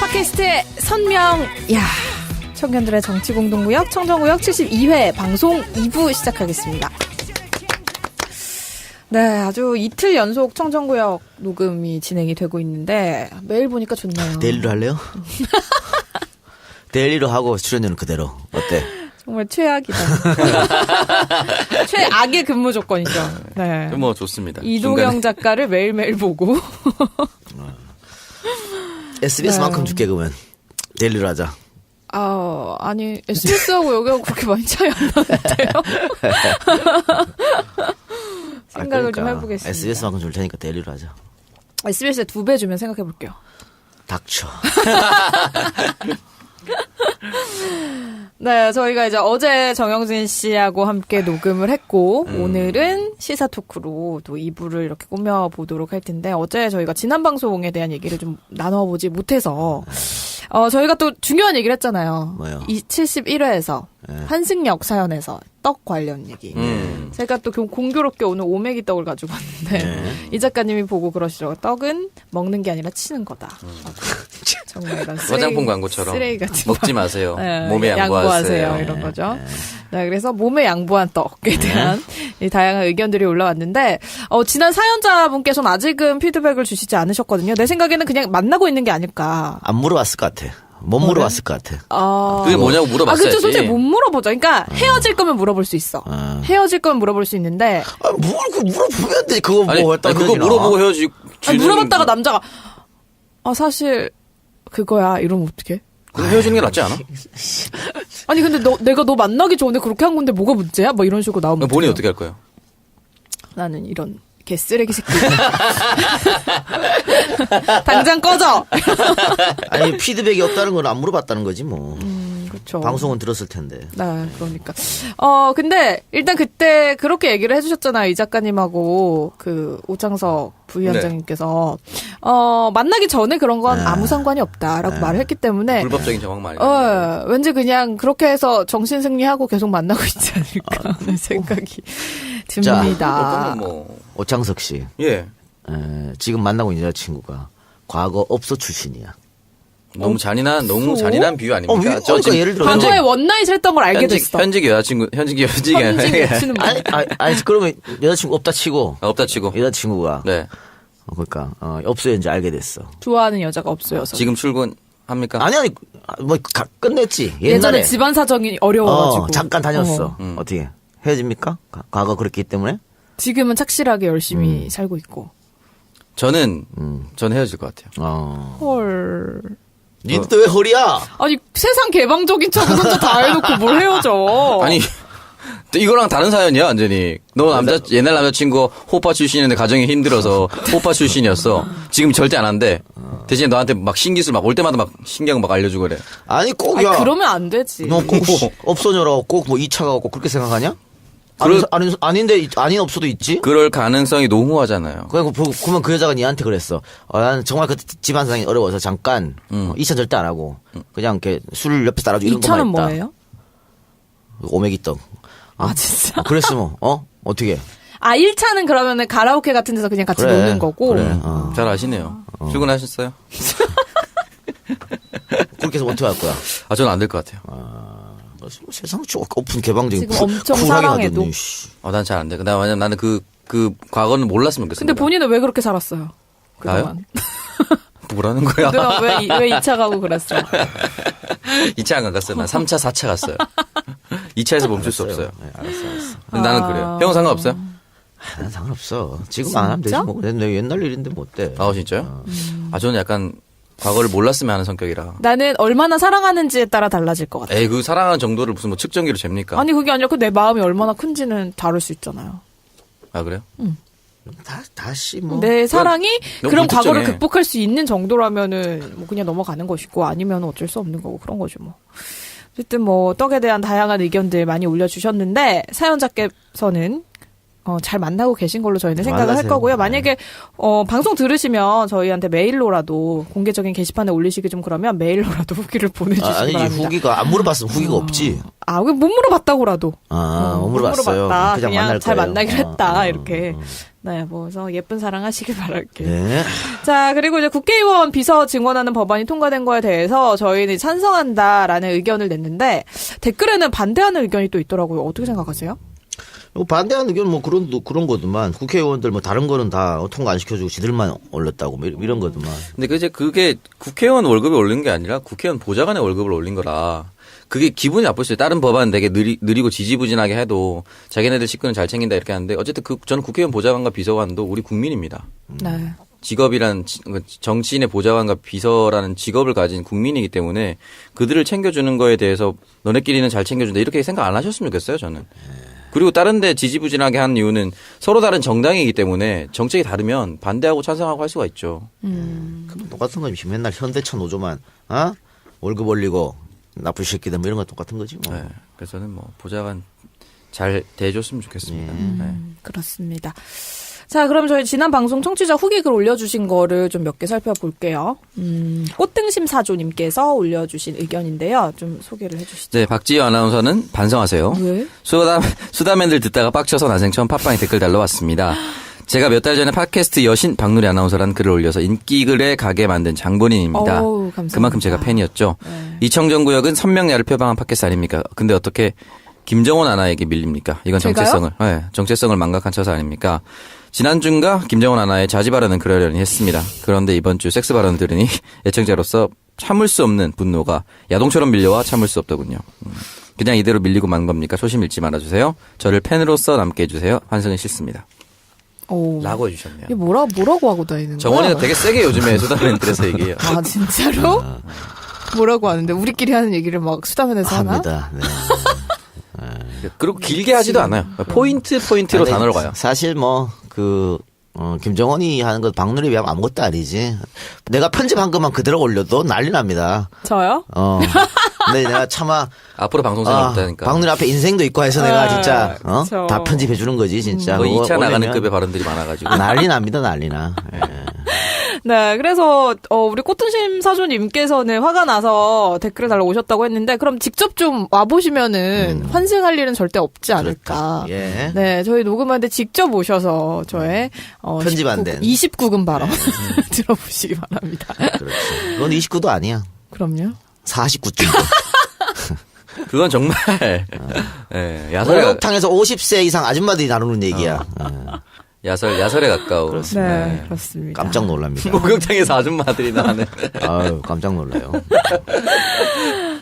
팟캐스트의 선명, 청년들의 정치공동구역 청정구역 72회 방송 2부 시작하겠습니다. 네, 아주 이틀 연속 청정구역 녹음이 진행이 되고 있는데 매일 보니까 좋네요. 데일리로 할래요? 데일리로 하고 출연료는 그대로. 어때? 정말 최악이다. 최악의 근무 조건이죠. 네. 뭐 좋습니다. 이동영 작가를 매일매일 보고. SBS만큼 줄게 그러면. 데일리로 하자. 아니 SBS하고 여기하고 그렇게 많이 차이 안 나는데요. 생각을 좀 해보겠습니다. SBS만큼 줄 테니까 데일리로 하자. SBS에 2배 주면 생각해볼게요. 닥쳐. 네, 저희가 이제 어제 정영진 씨하고 함께 녹음을 했고 오늘은 시사 토크로 또 2부를 이렇게 꾸며보도록 할 텐데 어제 저희가 지난 방송에 대한 얘기를 좀 나눠보지 못해서 저희가 또 중요한 얘기를 했잖아요. 뭐요? 이 71회에서 한승역 사연에서 떡 관련 얘기. 제가 또 공교롭게 오늘 오메기 떡을 가지고 왔는데 이 작가님이 보고 그러시더라고요. 떡은 먹는 게 아니라 치는 거다. 정말 이런 화장품 광고처럼 쓰레기 같은 먹지 마세요. 네, 몸에 양보하세요. 이런 거죠. 네, 그래서 몸에 양보한 떡에 대한 이 다양한 의견들이 올라왔는데 지난 사연자분께서는 아직은 피드백을 주시지 않으셨거든요. 내 생각에는 그냥 만나고 있는 게 아닐까. 안 물어봤을 것 같아. 못 물어봤을 것 같아. 그게 뭐냐고 물어봤어야지. 그렇죠. 솔직히 못 물어보죠. 그러니까 헤어질 거면 물어볼 수 있어. 헤어질 거면 물어볼 수 있는데. 물어보면 되지. 그거 뭐 했다. 그거 물어보고 헤어지고. 물어봤다가 남자가 사실 그거야 이러면 어떡해? 그럼 헤어지는 게 낫지 않아? 아니 근데 내가 너 만나기 전에 그렇게 한 건데 뭐가 문제야? 뭐 이런 식으로 나오면 본인이 어떻게 할 거예요? 나는 이런 개쓰레기 새끼. 당장 꺼져. 아니 피드백이 없다는 건 안 물어봤다는 거지 뭐. 그렇죠. 방송은 들었을 텐데. 네, 그러니까. 근데 일단 그때 그렇게 얘기를 해주셨잖아요. 이 작가님하고 그 오창석 부위원장님께서 만나기 전에 그런 건 아무 상관이 없다라고 말을 했기 때문에 불법적인 정황 말이에요. 왠지 그냥 그렇게 해서 정신 승리하고 계속 만나고 있지 않을까 하는 생각이 듭니다. 오창석 씨. 예. 지금 만나고 있는 여자친구가 과거 업소 출신이야. 너무 잔인한 비유 아닙니까? 저 지금 예를 들어 과거에 원나잇을 했던 걸 알게 됐어. 현직 여자친구. 여자친구 아니 그러면 여자친구 없다 치고. 없다 치고. 여자친구가. 네. 그러니까 없어졌는지 알게 됐어. 좋아하는 여자가 없어여서. 지금 출근합니까? 아니 뭐 끝냈지. 예전에 집안 사정이 어려워가지고. 잠깐 다녔어. 어떻게 헤어집니까? 과거 그랬기 때문에? 지금은 착실하게 열심히 살고 있고. 저는 헤어질 것 같아요. 헐. 니도 왜 헐이야? 아니 세상 개방적인 척을 혼자 다 해놓고 뭘 헤어져. 아니 이거랑 다른 사연이야 완전히. 너 옛날 남자친구 호파 출신인데 가정이 힘들어서 호파 출신이었어. 지금 절대 안 한대. 대신에 너한테 막 신기술 막 올 때마다 막 신기한 거 막 알려주고 그래. 아니 꼭 야. 그러면 안 되지. 너 꼭 없어져라고 꼭 뭐 2차 가고 꼭 그렇게 생각하냐? 아닌데 아닌 업소도 있지? 그럴 가능성이 농후하잖아요. 그러면 그 여자가 니한테 그랬어. 나는 정말 그 집안 상황이 어려워서 잠깐 2차 절대 안 하고 그냥 이렇게 술 옆에 따라주고 이런 것만 2차는 했다. 뭐예요? 오메기떡. 진짜? 그랬으면 어떻게? 1차는 그러면은 가라오케 같은 데서 그냥 같이 노는 거고. 그래. 잘 아시네요. 출근하셨어요? 그렇게 해서 어떻게 할 거야? 저는 안 될 것 같아요. 세상 오픈 개방적인 지금 엄청 사랑해도. 난 잘 안 돼. 나는 그 과거는 몰랐으면 좋겠어. 근데 본인은 왜 그렇게 살았어요? 나요? 뭐라는 거야? 내가 왜 2차 가고 그랬어? 2차 안 갔어요. 난 3차, 4차 갔어요. 2차에서 멈출 수 없어요. 네, 알았어. 근데 나는 그래요. 형은 상관없어요? 난 상관없어. 지금 안 하면 되지 뭐. 내 옛날 일인데 뭐 어때? 진짜요? 저는 약간 과거를 몰랐으면 하는 성격이라. 나는 얼마나 사랑하는지에 따라 달라질 것 같아. 그 사랑하는 정도를 무슨 측정기로 잽니까? 아니 그게 아니라 내 마음이 얼마나 큰지는 다를 수 있잖아요. 그래요? 다시 뭐. 내 사랑이 그런 불특정해. 과거를 극복할 수 있는 정도라면은 뭐 그냥 넘어가는 것이고 아니면 어쩔 수 없는 거고 그런 거죠 뭐. 어쨌든 떡에 대한 다양한 의견들 많이 올려주셨는데 사연자께서는 잘 만나고 계신 걸로 저희는 생각을 할 만나세요. 거고요. 만약에 방송 들으시면 저희한테 메일로라도 공개적인 게시판에 올리시기 좀 그러면 메일로라도 후기를 보내주시기 아니지, 바랍니다. 후기가 안 물어봤으면 후기가 없지. 못 물어봤다고라도. 못 못 물어봤어요. 물어봤다. 그냥 그냥 만날 잘 거예요. 만나기로 했다. 이렇게. 네, 뭐, 그래서 예쁜 사랑 하시길 바랄게요. 네. 자, 그리고 이제 국회의원 비서 증언하는 법안이 통과된 거에 대해서 저희는 찬성한다라는 의견을 냈는데 댓글에는 반대하는 의견이 또 있더라고요. 어떻게 생각하세요? 반대하는 의견은 뭐 그런 거더만. 국회의원들 뭐 다른 거는 다 통과 안 시켜주고 지들만 올렸다고 뭐 이런 거더만. 근데 그게 국회의원 월급을 올린 게 아니라 국회의원 보좌관의 월급을 올린 거라 그게 기분이 나쁠 수 있어요. 다른 법안 되게 느리고 지지부진하게 해도 자기네들 식구는 잘 챙긴다 이렇게 하는데 어쨌든 저는 국회의원 보좌관과 비서관도 우리 국민입니다. 네. 직업이란 정치인의 보좌관과 비서라는 직업을 가진 국민이기 때문에 그들을 챙겨주는 거에 대해서 너네끼리는 잘 챙겨준다 이렇게 생각 안 하셨으면 좋겠어요 저는. 그리고 다른 데 지지부진하게 한 이유는 서로 다른 정당이기 때문에 정책이 다르면 반대하고 찬성하고 할 수가 있죠. 똑같은 거지. 맨날 현대차 노조만 월급 올리고 나쁜 새끼들 뭐 이런 거 똑같은 거지 뭐. 네. 그래서 저는 뭐 보좌관 잘 대해줬으면 좋겠습니다. 네. 그렇습니다. 자, 그럼 저희 지난 방송 청취자 후기 글 올려주신 거를 좀 몇 개 살펴볼게요. 꽃등심 사조님께서 올려주신 의견인데요. 좀 소개를 해주시죠. 네, 박지희 아나운서는 반성하세요. 왜? 수다맨들 듣다가 빡쳐서 난생 처음 팟빵에 댓글 달러 왔습니다. 제가 몇 달 전에 팟캐스트 여신 박누리 아나운서라는 글을 올려서 인기글에 가게 만든 장본인입니다. 어우, 감사합니다. 그만큼 제가 팬이었죠. 네. 이청정구역은 선명야를 표방한 팟캐스트 아닙니까? 근데 어떻게 김정원 아나에게 밀립니까? 이건 제가요? 정체성을 망각한 처사 아닙니까? 지난주인가 김정원 아나의 자지 발언은 그러려니 했습니다. 그런데 이번 주 섹스 발언을 들으니 애청자로서 참을 수 없는 분노가 야동처럼 밀려와 참을 수 없더군요. 그냥 이대로 밀리고 만 겁니까? 초심 잃지 말아주세요. 저를 팬으로서 남게 해주세요. 환승은 싫습니다. 오. 라고 해주셨네요. 이게 뭐라고 하고 다니는 거야? 정원이가 되게 세게 요즘에 수다맨들에서 얘기해요. 아, 진짜로? 뭐라고 하는데? 우리끼리 하는 얘기를 막 수다면에서 하나? 합니다. 네. 그리고 길게 하지도 않아요. 포인트로 단어로 가요. 사실 김정원이 하는 것 박누리에 비하면 아무것도 아니지. 내가 편집한 것만 그대로 올려도 난리 납니다. 저요? 근데 내가 차마 앞으로 방송생활 못하니까. 박누리 앞에 인생도 있고 해서 내가 진짜 그쵸. 다 편집해 주는 거지 진짜. 거의 그거 2차 나가는 올리면 급의 발언들이 많아가지고. 난리 납니다 난리나. 예. 네, 그래서 우리 꽃등심 사조님께서는 화가 나서 댓글을 달러 오셨다고 했는데 그럼 직접 좀 와보시면은 환승할 일은 절대 없지 않을까. 예. 네, 저희 녹음하는데 직접 오셔서 저의 편집 안 된. 29금 발언 들어보시기 바랍니다. 그렇지. 그건 29도 아니야. 그럼요. 49쯤. 그건 정말 예, 야설에 목욕탕에서 50세 이상 아줌마들이 나누는 얘기야. 야설에 가까운. 네, 그렇습니다. 깜짝 놀랍니다. 목욕탕에서 아줌마들이 나는. 아유, 깜짝 놀라요.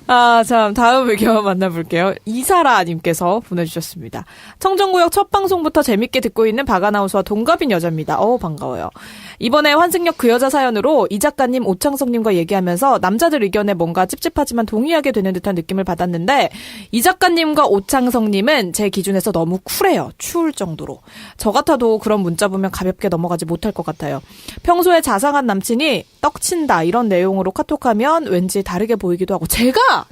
아, 참, 다음 의견 만나볼게요. 이사라님께서 보내주셨습니다. 청정구역 첫 방송부터 재밌게 듣고 있는 박아나운서와 동갑인 여자입니다. 반가워요. 이번에 환승역 그 여자 사연으로 이 작가님, 오창석님과 얘기하면서 남자들 의견에 뭔가 찝찝하지만 동의하게 되는 듯한 느낌을 받았는데 이 작가님과 오창석님은 제 기준에서 너무 쿨해요. 추울 정도로. 저 같아도 그런 문자 보면 가볍게 넘어가지 못할 것 같아요. 평소에 자상한 남친이 떡친다 이런 내용으로 카톡하면 왠지 다르게 보이기도 하고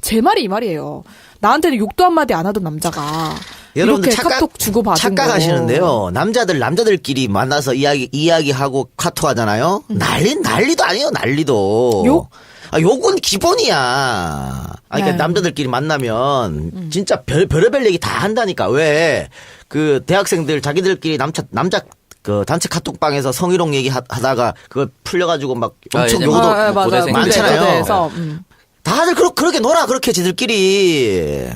제 말이 이 말이에요. 나한테는 욕도 한마디 안 하던 남자가 여러분들 이렇게 카톡 주고받은 착각하시는데요. 남자들끼리 만나서 이야기하고 카톡 하잖아요. 난리도 아니에요, 난리도. 욕? 욕은 기본이야. 그러니까 네. 남자들끼리 만나면 진짜 별의별 얘기 다 한다니까. 왜? 그 대학생들 자기들끼리 남자 그 단체 카톡방에서 성희롱 얘기 하다가 그걸 풀려가지고 막 엄청 요구도 맞아요. 많잖아요. 고대에서, 다들 그렇게 놀아, 그렇게 지들끼리.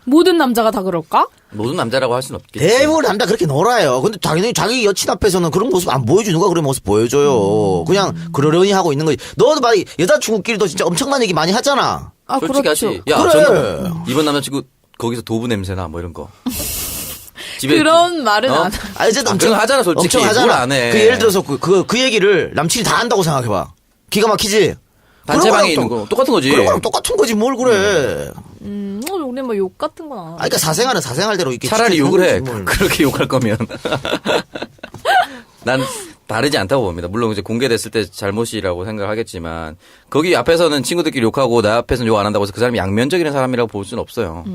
모든 남자가 다 그럴까? 모든 남자라고 할 수는 없겠지. 대부분 남자 그렇게 놀아요. 근데 당연히 자기 여친 앞에서는 그런 모습 안 보여주. 누가 그런 모습 보여줘요. 그냥 그러려니 하고 있는 거지. 너도 말이 여자친구끼리도 진짜 엄청난 얘기 많이 하잖아. 아, 솔직히 그렇죠. 하지. 야, 그래. 저는 이번 남자친구 거기서 도부 냄새나 뭐 이런 거. 집에 그런 말은 안 어쨌든 그건 하잖아, 솔직히. 엄청 하잖아. 뭘 안 해. 그 예를 들어서 그 얘기를 남친이 다 한다고 생각해봐. 기가 막히지. 단체방에 그런 있는 거 똑같은 거지. 그런 거랑 똑같은 거지 뭘 그래. 우리 뭐 욕 같은 건 안 하고. 그러니까 사생활은 사생활대로 있게 차라리 지켜주는 욕을 해. 거지, 뭘. 그렇게 욕할 거면. 난 다르지 않다고 봅니다. 물론 이제 공개됐을 때 잘못이라고 생각하겠지만 거기 앞에서는 친구들끼리 욕하고 나 앞에서는 욕 안 한다고 해서 그 사람이 양면적인 사람이라고 볼 수는 없어요.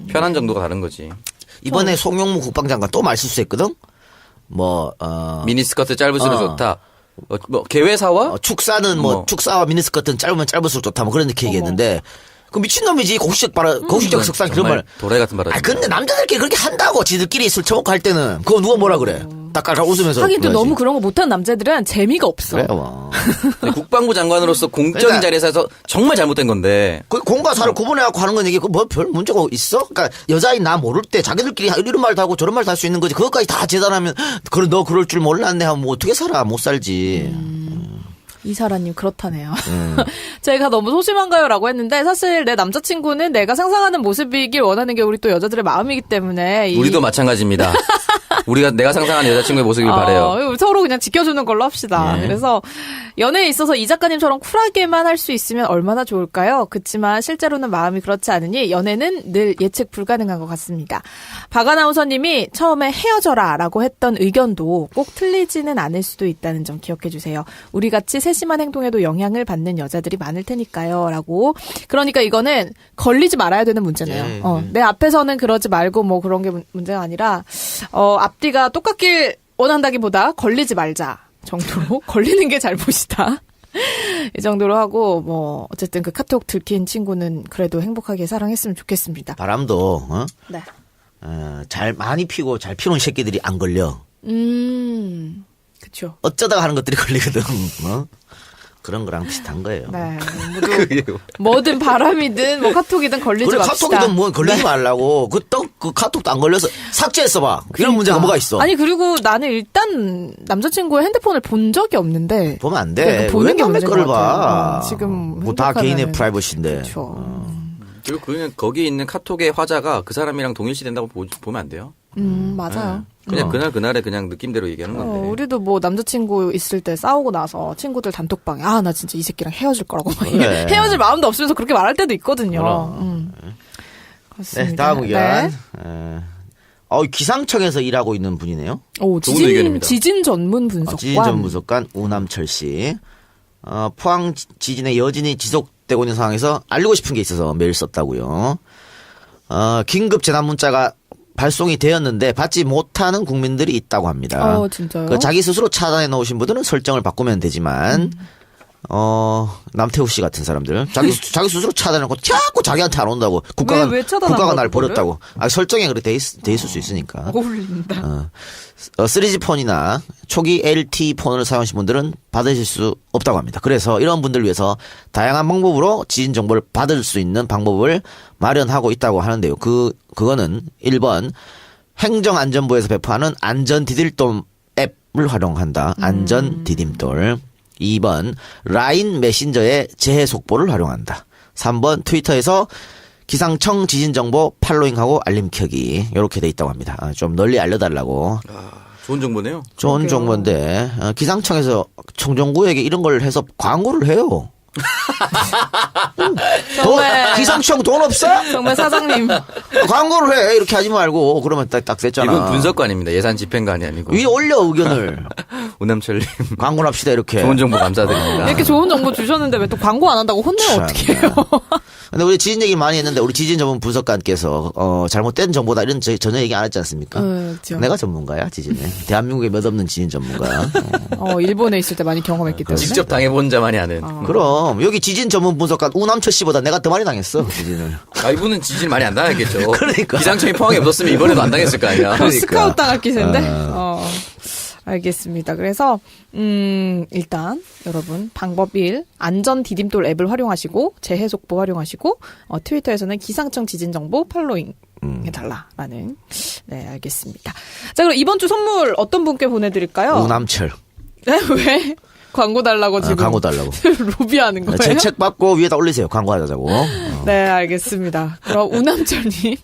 편한 정도가 다른 거지. 이번에 송영무 국방장관 또 말실수했거든. 미니스커트 짧을수록 좋다. 뭐 개회사와 축사는 뭐. 축사와 미니스커트는 짧으면 짧을수록 좋다. 뭐 그런 이렇게 얘기했는데 그 미친놈이지. 공식적 석상 그런 말. 도라이 같은 말 하지. 근데 남자들끼리 그렇게 한다고. 지들끼리 술 처먹고 할 때는. 그거 누가 뭐라 그래. 딱 깔깔 웃으면서. 하긴 또 그래야지. 너무 그런 거 못하는 남자들은 재미가 없어. 그래, 뭐. 근데 국방부 장관으로서 공적인 그러니까. 자리에서 해서 정말 잘못된 건데. 그 공과 사를 구분해갖고 하는 건 이게 뭐 별 문제가 있어? 그러니까 여자인 나 모를 때 자기들끼리 이런 말도 하고 저런 말도 할 수 있는 거지. 그것까지 다 재단하면 너 그럴 줄 몰랐네 하면 뭐 어떻게 살아? 못 살지. 이사라님 그렇다네요. 제가 너무 소심한가요라고 했는데 사실 내 남자친구는 내가 상상하는 모습이길 원하는 게 우리 또 여자들의 마음이기 때문에 우리도 마찬가지입니다. 내가 상상하는 여자친구의 모습이길 바래요. 서로 그냥 지켜주는 걸로 합시다. 네. 그래서 연애에 있어서 이 작가님처럼 쿨하게만 할 수 있으면 얼마나 좋을까요? 그렇지만 실제로는 마음이 그렇지 않으니 연애는 늘 예측 불가능한 것 같습니다. 박 아나운서님이 처음에 헤어져라라고 했던 의견도 꼭 틀리지는 않을 수도 있다는 점 기억해 주세요. 우리같이 세심한 행동에도 영향을 받는 여자들이 많을 테니까요. 라고. 그러니까 이거는 걸리지 말아야 되는 문제네요. 내 앞에서는 그러지 말고 뭐 그런 게 문제가 아니라 앞뒤가 똑같길 원한다기보다 걸리지 말자 정도로 걸리는 게 잘못이다. 이 정도로 하고 뭐 어쨌든 그 카톡 들킨 친구는 그래도 행복하게 사랑했으면 좋겠습니다. 바람도 네. 잘 많이 피고 잘 피우는 새끼들이 안 걸려. 그렇죠. 어쩌다가 하는 것들이 걸리거든. 그런 거랑 비슷한 거예요. 네. 뭐든 바람이든 뭐 카톡이든 걸리지 그래 맙시다. 카톡이든 뭐 걸리지 말라고. 그 카톡도 안 걸려서 삭제했어봐. 이런 문제가 뭐가 있어? 아니 그리고 나는 일단 남자친구의 핸드폰을 본 적이 없는데 보면 안 돼. 그러니까 보는 왜 게 남의 문제인 거를 것 같아요. 봐. 지금 뭐 다 개인의 행복하면은- 프라이버시인데. 그렇죠. 그리고 그냥 거기 있는 카톡의 화자가 그 사람이랑 동일시된다고 보면 안 돼요. 맞아요. 그냥 그날에 그냥 느낌대로 얘기하는 건데. 우리도 뭐 남자친구 있을 때 싸우고 나서 친구들 단톡방에 나 진짜 이 새끼랑 헤어질 거라고 막 그래. 헤어질 마음도 없으면서 그렇게 말할 때도 있거든요. 그럼. 그렇습니다. 네, 다음 의견. 네. 기상청에서 일하고 있는 분이네요. 오, 좋은 의견입니다. 지진 전문 분석관. 지진 전문석관 우남철 씨. 포항 지진의 여진이 지속되고 있는 상황에서 알리고 싶은 게 있어서 메일 썼다고요. 긴급 재난 문자가 발송이 되었는데 받지 못하는 국민들이 있다고 합니다. 진짜요? 자기 스스로 차단해 놓으신 분들은 설정을 바꾸면 되지만 남태우 씨 같은 사람들 자기 스스로 차단해놓고 자꾸 자기한테 안 온다고 왜 차단한 국가가 거야, 날 그거를? 버렸다고. 설정에 그렇게 돼 있을 수 있으니까. 어울린다. 3G 폰이나 초기 LTE 폰을 사용하신 분들은 받으실 수 없다고 합니다. 그래서 이런 분들을 위해서 다양한 방법으로 지진 정보를 받을 수 있는 방법을 마련하고 있다고 하는데요. 그거는 1번 행정안전부에서 배포하는 안전디딤돌 앱을 활용한다. 안전디딤돌. 2번 라인 메신저의 재해 속보를 활용한다. 3번 트위터에서 기상청 지진정보 팔로잉하고 알림 켜기 이렇게 돼 있다고 합니다. 좀 널리 알려달라고. 좋은 정보네요. 좋은 그러게요. 정보인데 기상청에서 청정구에게 이런 걸 해서 광고를 해요. 정말 기상청 돈 없어? 정말 사장님. 광고를 해. 이렇게 하지 말고 그러면 딱 됐잖아. 이건 분석관입니다. 예산 집행관이 아니고. 위에 올려 의견을. 우남철님. 광고를 합시다 이렇게. 좋은 정보 감사드립니다. 이렇게 좋은 정보 주셨는데 왜 또 광고 안 한다고 혼내면 어떡해요? 근데 우리 지진 얘기 많이 했는데 우리 지진 전문 분석관께서 잘못된 정보다 이런 전혀 얘기 안 했지 않습니까? 그렇죠. 내가 전문가야 지진에. 대한민국에 몇 없는 지진 전문가야. 일본에 있을 때 많이 경험했기 때문에. 직접 당해본 자만이 아는. 그럼 여기 지진 전문 분석관 우남철 씨보다 내가 더 많이 당했어 지진을. 이분은 지진 많이 안 당했겠죠. 그러니까. 기상청이 포항에 없었으면 이번에도 안 당했을 거 아니야. 그러니까. 스카우트 당할 기세인데. 알겠습니다. 그래서 일단 여러분 방법 1 안전 디딤돌 앱을 활용하시고 재해 속보 활용하시고 트위터에서는 기상청 지진 정보 팔로잉 해달라라는. 네, 알겠습니다. 자, 그럼 이번 주 선물 어떤 분께 보내드릴까요? 우남철. 네, 왜? 광고 달라고 지금. 광고 달라고. 로비하는 거예요? 제 책 받고 위에다 올리세요. 광고하자고. 네, 알겠습니다. 그럼 우남철님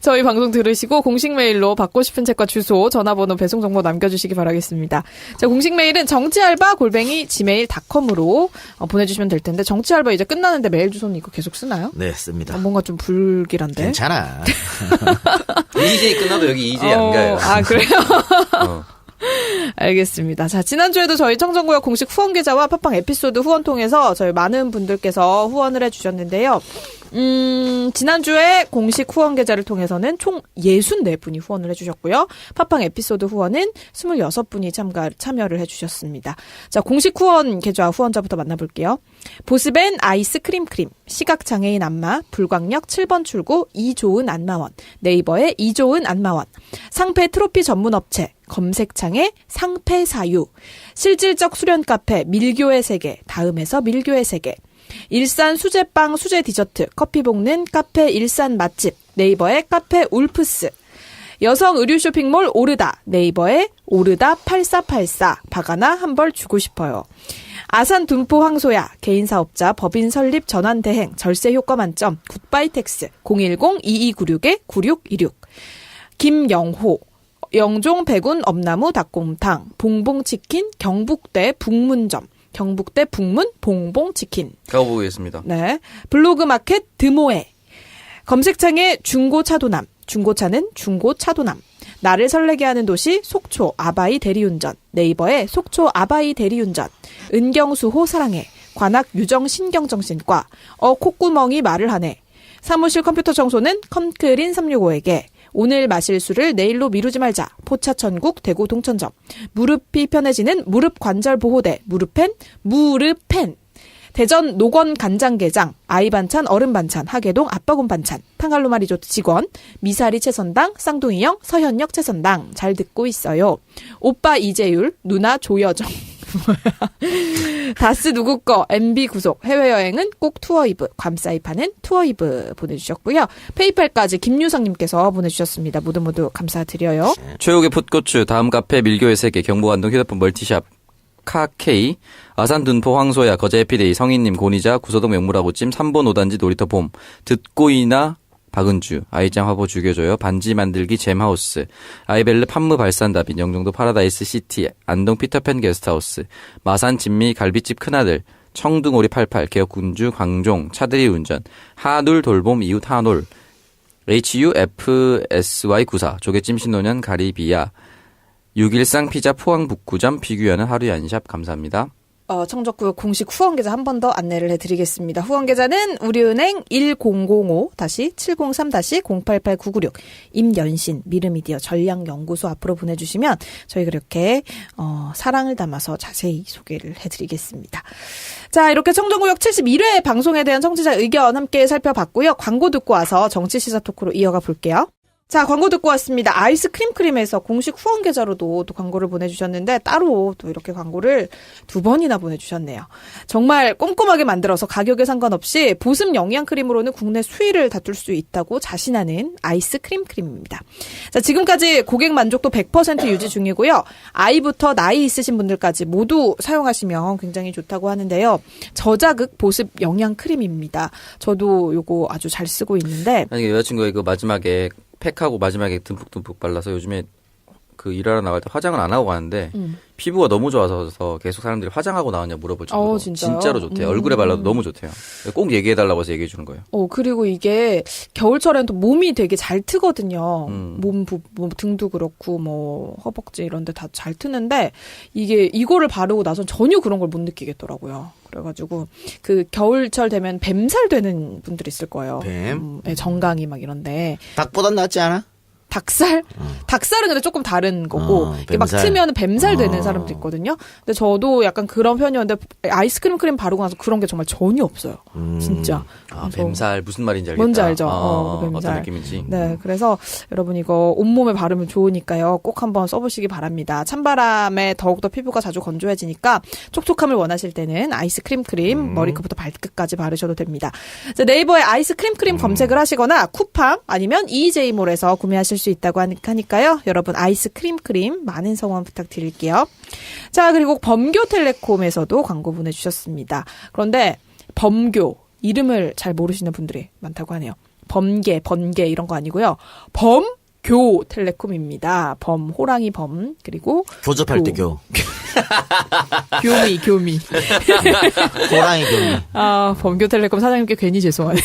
저희 방송 들으시고 공식 메일로 받고 싶은 책과 주소, 전화번호, 배송 정보 남겨주시기 바라겠습니다. 자, 공식 메일은 정치알바@gmail.com으로 보내주시면 될 텐데 정치알바 이제 끝나는데 메일 주소는 이거 계속 쓰나요? 네, 씁니다. 뭔가 좀 불길한데. 괜찮아. EJ 끝나도 여기 EJ 안 가요. 그래요? 알겠습니다. 자, 지난주에도 저희 청정구역 공식 후원 계좌와 팟빵 에피소드 후원 통해서 저희 많은 분들께서 후원을 해주셨는데요. 지난주에 공식 후원 계좌를 통해서는 총 64분이 후원을 해주셨고요. 팟빵 에피소드 후원은 26분이 참여를 해주셨습니다. 자, 공식 후원 계좌 후원자부터 만나볼게요. 보스벤 아이스크림 크림, 시각장애인 안마, 불광역 7번 출구 이조은 안마원, 네이버의 이조은 안마원, 상패 트로피 전문업체, 검색창에 상패사유, 실질적 수련 카페 밀교의 세계, 다음에서 밀교의 세계, 일산 수제빵 수제 디저트 커피 볶는 카페 일산 맛집, 네이버의 카페 울프스, 여성 의류 쇼핑몰 오르다, 네이버의 오르다 8484, 박아나 한 벌 주고 싶어요. 아산 둔포 황소야, 개인사업자 법인 설립 전환 대행 절세 효과 만점 굿바이텍스 010-2296-9626, 김영호, 영종 백운 엄나무 닭곰탕, 봉봉치킨 경북대 북문점, 경북대 북문 봉봉치킨. 가보겠습니다. 네. 블로그 마켓 드모에, 검색창에 중고차도남, 중고차는 중고차도남, 나를 설레게 하는 도시 속초 아바이 대리운전, 네이버에 속초 아바이 대리운전, 은경수호 사랑해, 관악 유정 신경정신과, 콧구멍이 말을 하네, 사무실 컴퓨터 청소는 컴크린 365에게, 오늘 마실 술을 내일로 미루지 말자, 포차천국 대구 동천점, 무릎이 편해지는 무릎 관절 보호대 무릎펜, 무릎펜, 대전 노건 간장게장, 아이 반찬 어른 반찬, 하계동 아빠곰 반찬, 탕갈로마 리조트 직원, 미사리 채선당, 쌍둥이형 서현역 채선당, 잘 듣고 있어요. 오빠 이재율, 누나 조여정, 다스 누구 거, MB 구속, 해외여행은 꼭 투어이브, 감사이파는 투어이브 보내주셨고요. 페이팔까지 김유성님께서 보내주셨습니다. 모두 감사드려요. 최욱의 풋고추, 다음 카페 밀교의 세계, 경부안동 휴대폰 멀티샵 카케이, 아산 둔포 황소야, 거제 해피데이, 성인님 고니자, 구서동 명물아구찜, 3번 5단지 놀이터 봄, 듣고이나 박은주, 아이짱 화보 죽여줘요, 반지 만들기 잼하우스, 아이벨르 판무 발산다빈, 영종도 파라다이스 시티, 안동 피터팬 게스트하우스, 마산 진미 갈비집 큰아들, 청둥오리 88, 개혁군주 광종, 차들이 운전, 하눌 돌봄 이웃 하놀, HUFSY94, 조개찜 신노년 가리비야, 613 피자 포항 북구점, 비규현은 하루 연샵. 감사합니다. 청적구역 공식 후원 계좌 한 번 더 안내를 해드리겠습니다. 후원 계좌는 우리은행 1005-703-088996 임연신 미르미디어 전략연구소 앞으로 보내주시면 저희가 이렇게 사랑을 담아서 자세히 소개를 해드리겠습니다. 자, 이렇게 청정구역 71회 방송에 대한 청취자 의견 함께 살펴봤고요. 광고 듣고 와서 정치시사 토크로 이어가 볼게요. 자, 광고 듣고 왔습니다. 아이스크림 크림에서 공식 후원 계좌로도 또 광고를 보내주셨는데 따로 또 이렇게 광고를 2번이나 보내주셨네요. 정말 꼼꼼하게 만들어서 가격에 상관없이 보습 영양 크림으로는 국내 수위를 다툴 수 있다고 자신하는 아이스크림 크림입니다. 자, 지금까지 고객 만족도 100% 유지 중이고요. 아이부터 나이 있으신 분들까지 모두 사용하시면 굉장히 좋다고 하는데요. 저자극 보습 영양 크림입니다. 저도 요거 아주 잘 쓰고 있는데. 아니, 여자친구가 이거 마지막에 팩하고 마지막에 듬뿍듬뿍 발라서 요즘에 그 일하러 나갈 때 화장을 안 하고 가는데 피부가 너무 좋아서 계속 사람들이 화장하고 나왔냐 물어볼 정도로 진짜로 좋대요. 얼굴에 발라도 너무 좋대요. 꼭 얘기해달라고 해서 얘기해 주는 거예요. 그리고 이게 겨울철엔 또 몸이 되게 잘 트거든요. 몸 등도 그렇고 뭐 허벅지 이런 데 다 잘 트는데 이거를 바르고 나선 전혀 그런 걸 못 느끼겠더라고요. 그래가지고 그 겨울철 되면 뱀살 되는 분들이 있을 거예요. 뱀? 정강이 막 이런데. 닭보단 낫지 않아? 닭살? 닭살은 근데 조금 다른 거고, 이게 막 트면 뱀살 되는 사람도 있거든요. 근데 저도 약간 그런 편이었는데, 아이스크림 크림 바르고 나서 그런 게 정말 전혀 없어요. 진짜. 뱀살 무슨 말인지 알겠다. 뭔지 알죠? 뱀살. 어떤 느낌인지. 네, 그래서 여러분 이거 온몸에 바르면 좋으니까요. 꼭 한번 써보시기 바랍니다. 찬바람에 더욱더 피부가 자주 건조해지니까 촉촉함을 원하실 때는 아이스크림 크림 머리끝부터 발끝까지 바르셔도 됩니다. 자, 네이버에 아이스크림 크림 검색을 하시거나 쿠팡 아니면 EJ몰에서 구매하실 수 있다고 하니까요. 여러분 아이스크림 크림 많은 성원 부탁드릴게요. 자, 그리고 범교텔레콤에서도 광고 보내주셨습니다. 그런데 범교 이름을 잘 모르시는 분들이 많다고 하네요. 번개 이런 거 아니고요. 범교텔레콤입니다. 호랑이 범 그리고 교접할 때 교. 교미. 호랑이 교미. 범교텔레콤 사장님께 괜히 죄송하네요.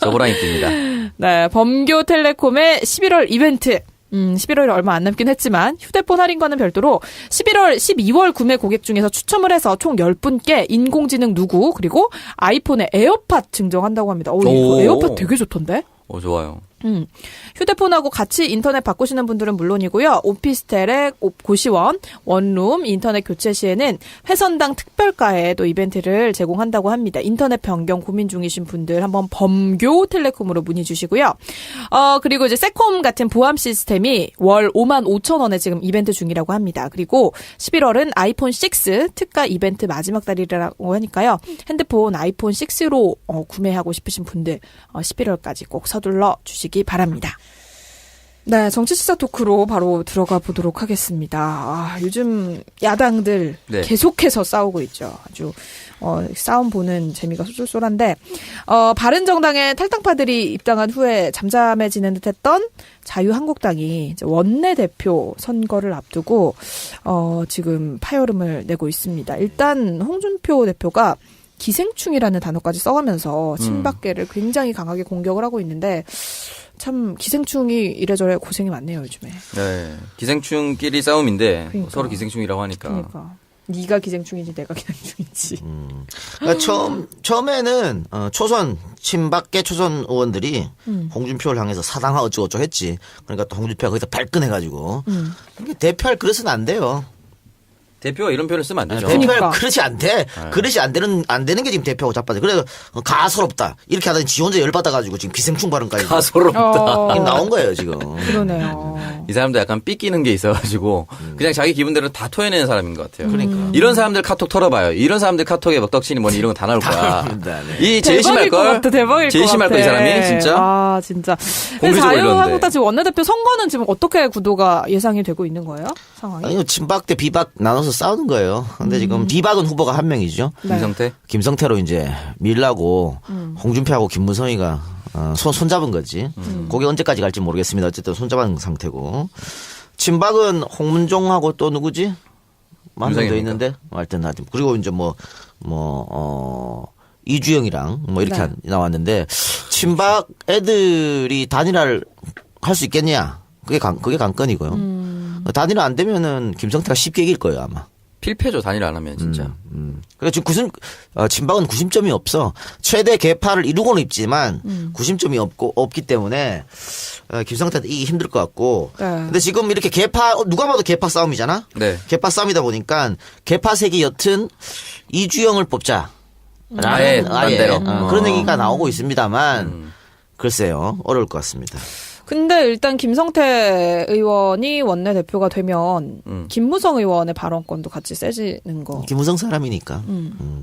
저 호랑이 띠입니다. 네, 범교텔레콤의 11월 이벤트. 11월이 얼마 안 남긴 했지만 휴대폰 할인과는 별도로 11월, 12월 구매 고객 중에서 추첨을 해서 총 10분께 인공지능 누구 그리고 아이폰의 에어팟 증정한다고 합니다. 이거 오. 에어팟 되게 좋던데? 좋아요. 휴대폰하고 같이 인터넷 바꾸시는 분들은 물론이고요. 오피스텔의 고시원, 원룸, 인터넷 교체 시에는 회선당 특별가에 또 이벤트를 제공한다고 합니다. 인터넷 변경 고민 중이신 분들 한번 범교텔레콤으로 문의 주시고요. 그리고 이제 세콤 같은 보안 시스템이 월 55,000원에 지금 이벤트 중이라고 합니다. 그리고 11월은 아이폰 6 특가 이벤트 마지막 달이라고 하니까요. 핸드폰 아이폰 6로 구매하고 싶으신 분들 11월까지 꼭 서둘러 주시기 바랍니다. 네, 정치시사 토크로 바로 들어가 보도록 하겠습니다. 요즘 야당들 네. 계속해서 싸우고 있죠. 아주 싸움 보는 재미가 쏠쏠한데 바른정당의 탈당파들이 입당한 후에 잠잠해지는 듯했던 자유한국당이 이제 원내대표 선거를 앞두고 지금 파열음을 내고 있습니다. 일단 홍준표 대표가 기생충이라는 단어까지 써가면서 친박계를 굉장히 강하게 공격을 하고 있는데 참 기생충이 이래저래 고생이 많네요 요즘에. 네. 기생충끼리 싸움인데 그러니까. 서로 기생충이라고 하니까. 그러니까 네가 기생충이지 내가 기생충이지. 그러니까 처음에는 초선 친박계 초선 의원들이 홍준표를 향해서 사당하 어쩌고저쩌고 했지. 그러니까 또 홍준표가 거기서 발끈해가지고 이게 대표할 그릇은 안 돼요. 대표가 이런 표현을 쓰면 안 되죠. 대표할 그러니까. 그릇이 안 돼. 그릇이 안 되는 게 지금 대표하고 자빠져. 그래서 가소롭다. 이렇게 하더니 지 혼자 열받아가지고 지금 기생충 발언까지 가소롭다. 이게 나온 거예요 지금. 그러네요. 이 사람도 약간 삐끼는 게 있어가지고 그냥 자기 기분대로 다 토해내는 사람인 것 같아요. 그러니까. 이런 사람들 카톡 털어봐요. 이런 사람들 카톡에 막 떡치니 뭐니 이런 거 다 나올 거야. 나옵니다, 네. 이 제일 심할 대박일 것 걸. 같아, 대박일 제일 것 심할 같아. 거 이 사람이 진짜. 아 진짜. 공개적으로 자유한국당 이러는데. 지금 원내대표 선거는 지금 어떻게 구도가 예상이 되고 있는 거예요? 상황이? 아니 친박 대 비박 나눠서 싸우는 거예요. 근데 지금 비박은 후보가 한 명이죠. 네. 김성태. 김성태로 이제 밀라고 홍준표하고 김무성이가 손잡은 거지. 그게 언제까지 갈지 모르겠습니다. 어쨌든 손잡은 상태고. 친박은 홍문종하고 또 누구지? 만명더 윤상현입니까? 있는데. 하여튼 그리고 이제 이주영이랑 뭐 이렇게 네. 나왔는데 친박 애들이 단일화를 할 수 있겠냐? 그게 관건이고요. 단일화 안 되면은 김성태가 쉽게 이길 거예요 아마. 필패죠 단일 안 하면 진짜. 그래 지금 친박은 구심점이 없어. 최대 개파를 이루고는 있지만 구심점이 없기 때문에 김성태도 이기 힘들 것 같고. 네. 근데 지금 이렇게 누가 봐도 개파 싸움이잖아. 네. 개파 싸움이다 보니까 개파 색이 옅은 이주영을 뽑자. 아예 반대로. 그런 얘기가 나오고 있습니다만 글쎄요 어려울 것 같습니다. 근데 일단 김성태 의원이 원내대표가 되면 김무성 의원의 발언권도 같이 세지는 거. 김무성 사람이니까.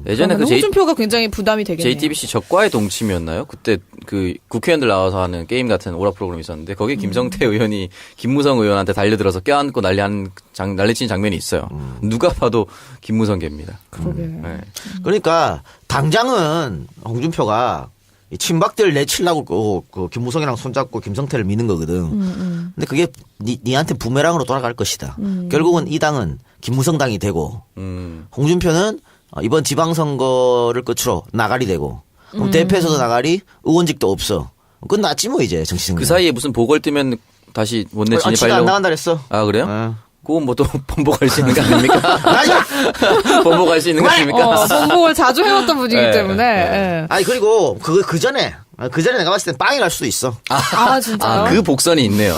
예전에 그 홍준표가 굉장히 부담이 되겠네요. JTBC 적과의 동침이었나요? 그때 그 국회의원들 나와서 하는 게임 같은 오락 프로그램이 있었는데 거기에 김성태 의원이 김무성 의원한테 달려들어서 껴안고 난리친 장면이 있어요. 누가 봐도 김무성계입니다. 그러게. 네. 그러니까 당장은 홍준표가 이 친박들 내치려고 그 김무성이랑 손잡고 김성태를 미는 거거든. 근데 그게 니한테 부메랑으로 돌아갈 것이다. 결국은 이 당은 김무성당이 되고 홍준표는 이번 지방선거를 끝으로 나가리 되고 그럼 대표에서도 나가리 의원직도 없어. 끝났지 뭐 이제 정치생활. 그 사이에 무슨 보궐 뜨면 다시 원내 지가 안 진입하려고. 나간다 그랬어. 아 그래요? 어. 그건 뭐 또 번복할 수 있는 거 아닙니까? 나가! 번복할 수 있는 거 아닙니까? 선복을 자주 해왔던 분이기 네, 때문에. 네. 예. 아니 그리고 그 전에 내가 봤을 땐 빵이 날 수도 있어. 아 진짜요? 그 복선이 있네요.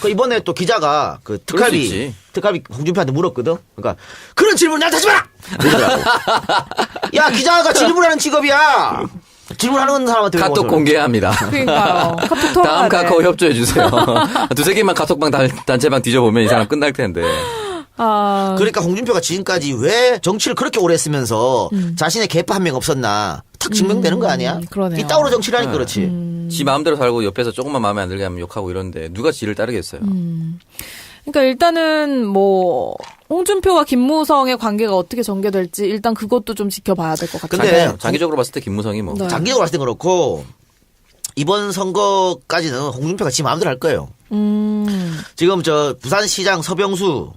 그 이번에 또 기자가 그 그럴 수 있지. 특활비 홍준표한테 물었거든. 그러니까 그런 질문 나한테 하지 마라. 그러더라고. 야 기자가 질문하는 직업이야. 질문하는 사람한테 왜 카톡 물어보죠? 공개해야 합니다. 그러니까요. 카톡 통화. 다음 카카오 협조해 주세요. 두세 개만 카톡방 단체방 뒤져보면 이 사람 끝날 텐데. 그러니까 홍준표가 지금까지 왜 정치를 그렇게 오래 했으면서 자신의 개파 한 명 없었나 탁 증명되는 거 아니야? 그러네요. 이따구로 정치를 하니까 그렇지. 지 마음대로 살고 옆에서 조금만 마음에 안 들게 하면 욕하고 이러는데 누가 지를 따르겠어요. 그러니까 일단은 뭐 홍준표와 김무성의 관계가 어떻게 전개될지 일단 그것도 좀 지켜봐야 될 것 같아요. 근데 장기적으로 봤을 때 김무성이 뭐. 네. 장기적으로 봤을 땐 그렇고 이번 선거까지는 홍준표가 지 마음대로 할 거예요. 지금 저 부산시장 서병수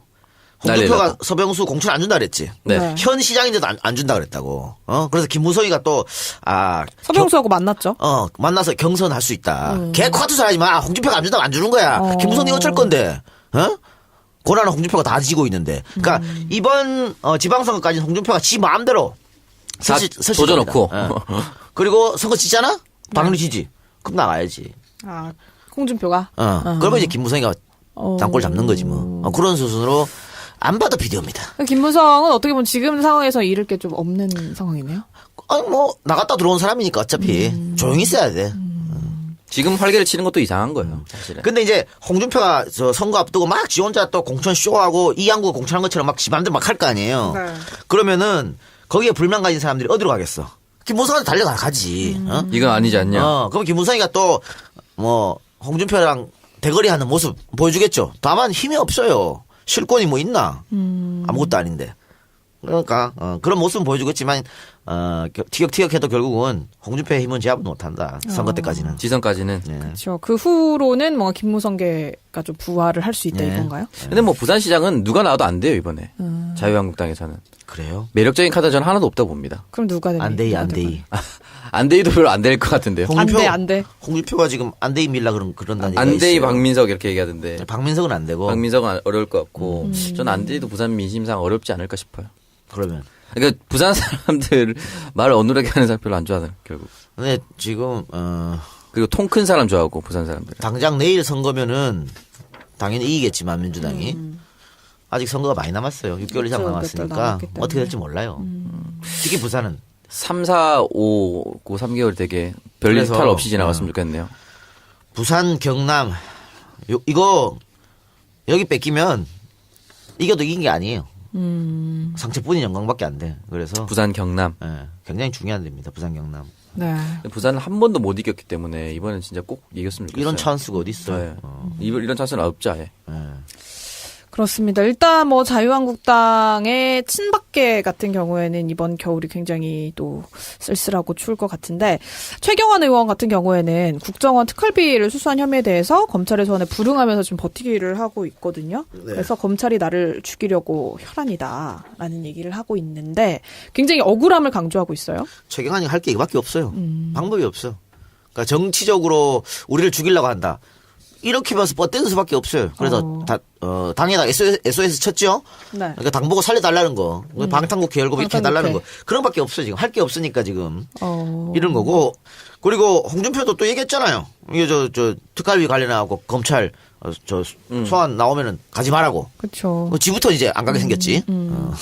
홍준표가 난리났다. 서병수 공천 안 준다 그랬지. 네. 네. 현 시장인데도 안 준다 그랬다고. 그래서 김무성이가 또, 서병수하고 만났죠. 만나서 경선할 수 있다. 걔 콰투사 하지 마. 홍준표가 안 준다면 안 주는 거야. 김무성이 어쩔 건데, 고난은 홍준표가 다 지고 있는데. 그러니까 이번 지방선거까지는 홍준표가 지 마음대로 도져놓고. 그리고 선거 지잖아? 당연히 지지. 그럼 나가야지. 아, 홍준표가. 그러면 이제 김무성이가 땅굴 잡는 거지 뭐. 그런 수순으로 안 봐도 비디오입니다. 김무성은 어떻게 보면 지금 상황에서 잃을 게 좀 없는 상황이네요. 아니 뭐 나갔다 들어온 사람이니까 어차피 조용히 있어야 돼. 지금 활개를 치는 것도 이상한 거예요. 사실은. 근데 이제 홍준표가 저 선거 앞두고 막 지 혼자 또 공천 쇼하고 이양구 공천한 것처럼 막 지 맘대로 막 할 거 아니에요. 네. 그러면은 거기에 불만 가진 사람들이 어디로 가겠어? 김무성한테 달려가지. 이건 아니지 않냐. 그럼 김무성이가 또 뭐 홍준표랑 대거리하는 모습 보여주겠죠. 다만 힘이 없어요. 실권이 뭐 있나? 아무것도 아닌데. 그러니까 그런 모습은 보여주겠지만 티격태격해도 결국은 홍준표의 힘은 제압 못한다. 선거 때까지는. 지선까지는. 네. 그렇죠. 그 후로는 뭔가 김무성계가 좀 부활을 할 수 있다 네. 이건가요? 근데 뭐 부산시장은 누가 나와도 안 돼요 이번에. 자유한국당에서는. 그래요? 매력적인 카드 저는 하나도 없다고 봅니다. 그럼 누가 됩니까? 안데이. 안데이도 별로 안 될 것 같은데요. 안 돼. 홍준표가 지금 안데이 밀라 그런다는 얘기가 안데이 있어요. 박민석 이렇게 얘기하던데. 박민석은 안 되고. 박민석은 어려울 것 같고. 전 안데이도 부산 민심상 어렵지 않을까 싶어요. 그러면. 그러니까 부산 사람들 말을 어눌하게 하는 사람 별로 안 좋아하는 결국. 근데 지금 그리고 통 큰 사람 좋아하고 부산 사람들. 당장 내일 선거면은 당연히 이기겠지만 민주당이 아직 선거가 많이 남았어요. 6개월 이상 그렇죠. 남았으니까 몇달 남았기 때문에. 어떻게 될지 몰라요. 특히 부산은 3, 4, 5, 3개월 되게 별일 그래서, 탈 없이 지나갔으면 좋겠네요. 부산 경남 이거 여기 뺏기면 이겨도 이긴 게 아니에요. 상처뿐인 영광밖에 안 돼. 그래서 부산 경남. 굉장히 중요한 데입니다. 부산 경남. 네. 부산은 한 번도 못 이겼기 때문에 이번엔 진짜 꼭 이겼으면 좋겠어요. 이런 찬스가 어디 있어요? 네. 이런 찬스는 없죠 아예. 그렇습니다. 일단 뭐 자유한국당의 친박계 같은 경우에는 이번 겨울이 굉장히 또 쓸쓸하고 추울 것 같은데 최경환 의원 같은 경우에는 국정원 특활비를 수수한 혐의에 대해서 검찰의 소환에 불응하면서 지금 버티기를 하고 있거든요. 그래서 검찰이 나를 죽이려고 혈안이다라는 얘기를 하고 있는데 굉장히 억울함을 강조하고 있어요. 최경환이 할 게 이거밖에 없어요. 방법이 없어. 그러니까 정치적으로 우리를 죽이려고 한다. 이렇게 봐서 뻗대는 수밖에 없어요. 그래서 당에다 SOS 쳤죠. 네. 그러니까 당 보고 살려달라는 거, 방탄국회 열고 이렇게 해달라는 거, 방탄국회. 그런 밖에 없어요. 지금 할 게 없으니까 지금 이런 이런 거고. 그리고 홍준표도 또 얘기했잖아요. 이게 저 특활비 관련하고 검찰 소환 나오면은 가지 말라고. 그렇죠. 지부터 이제 안 가게 생겼지. 그러니까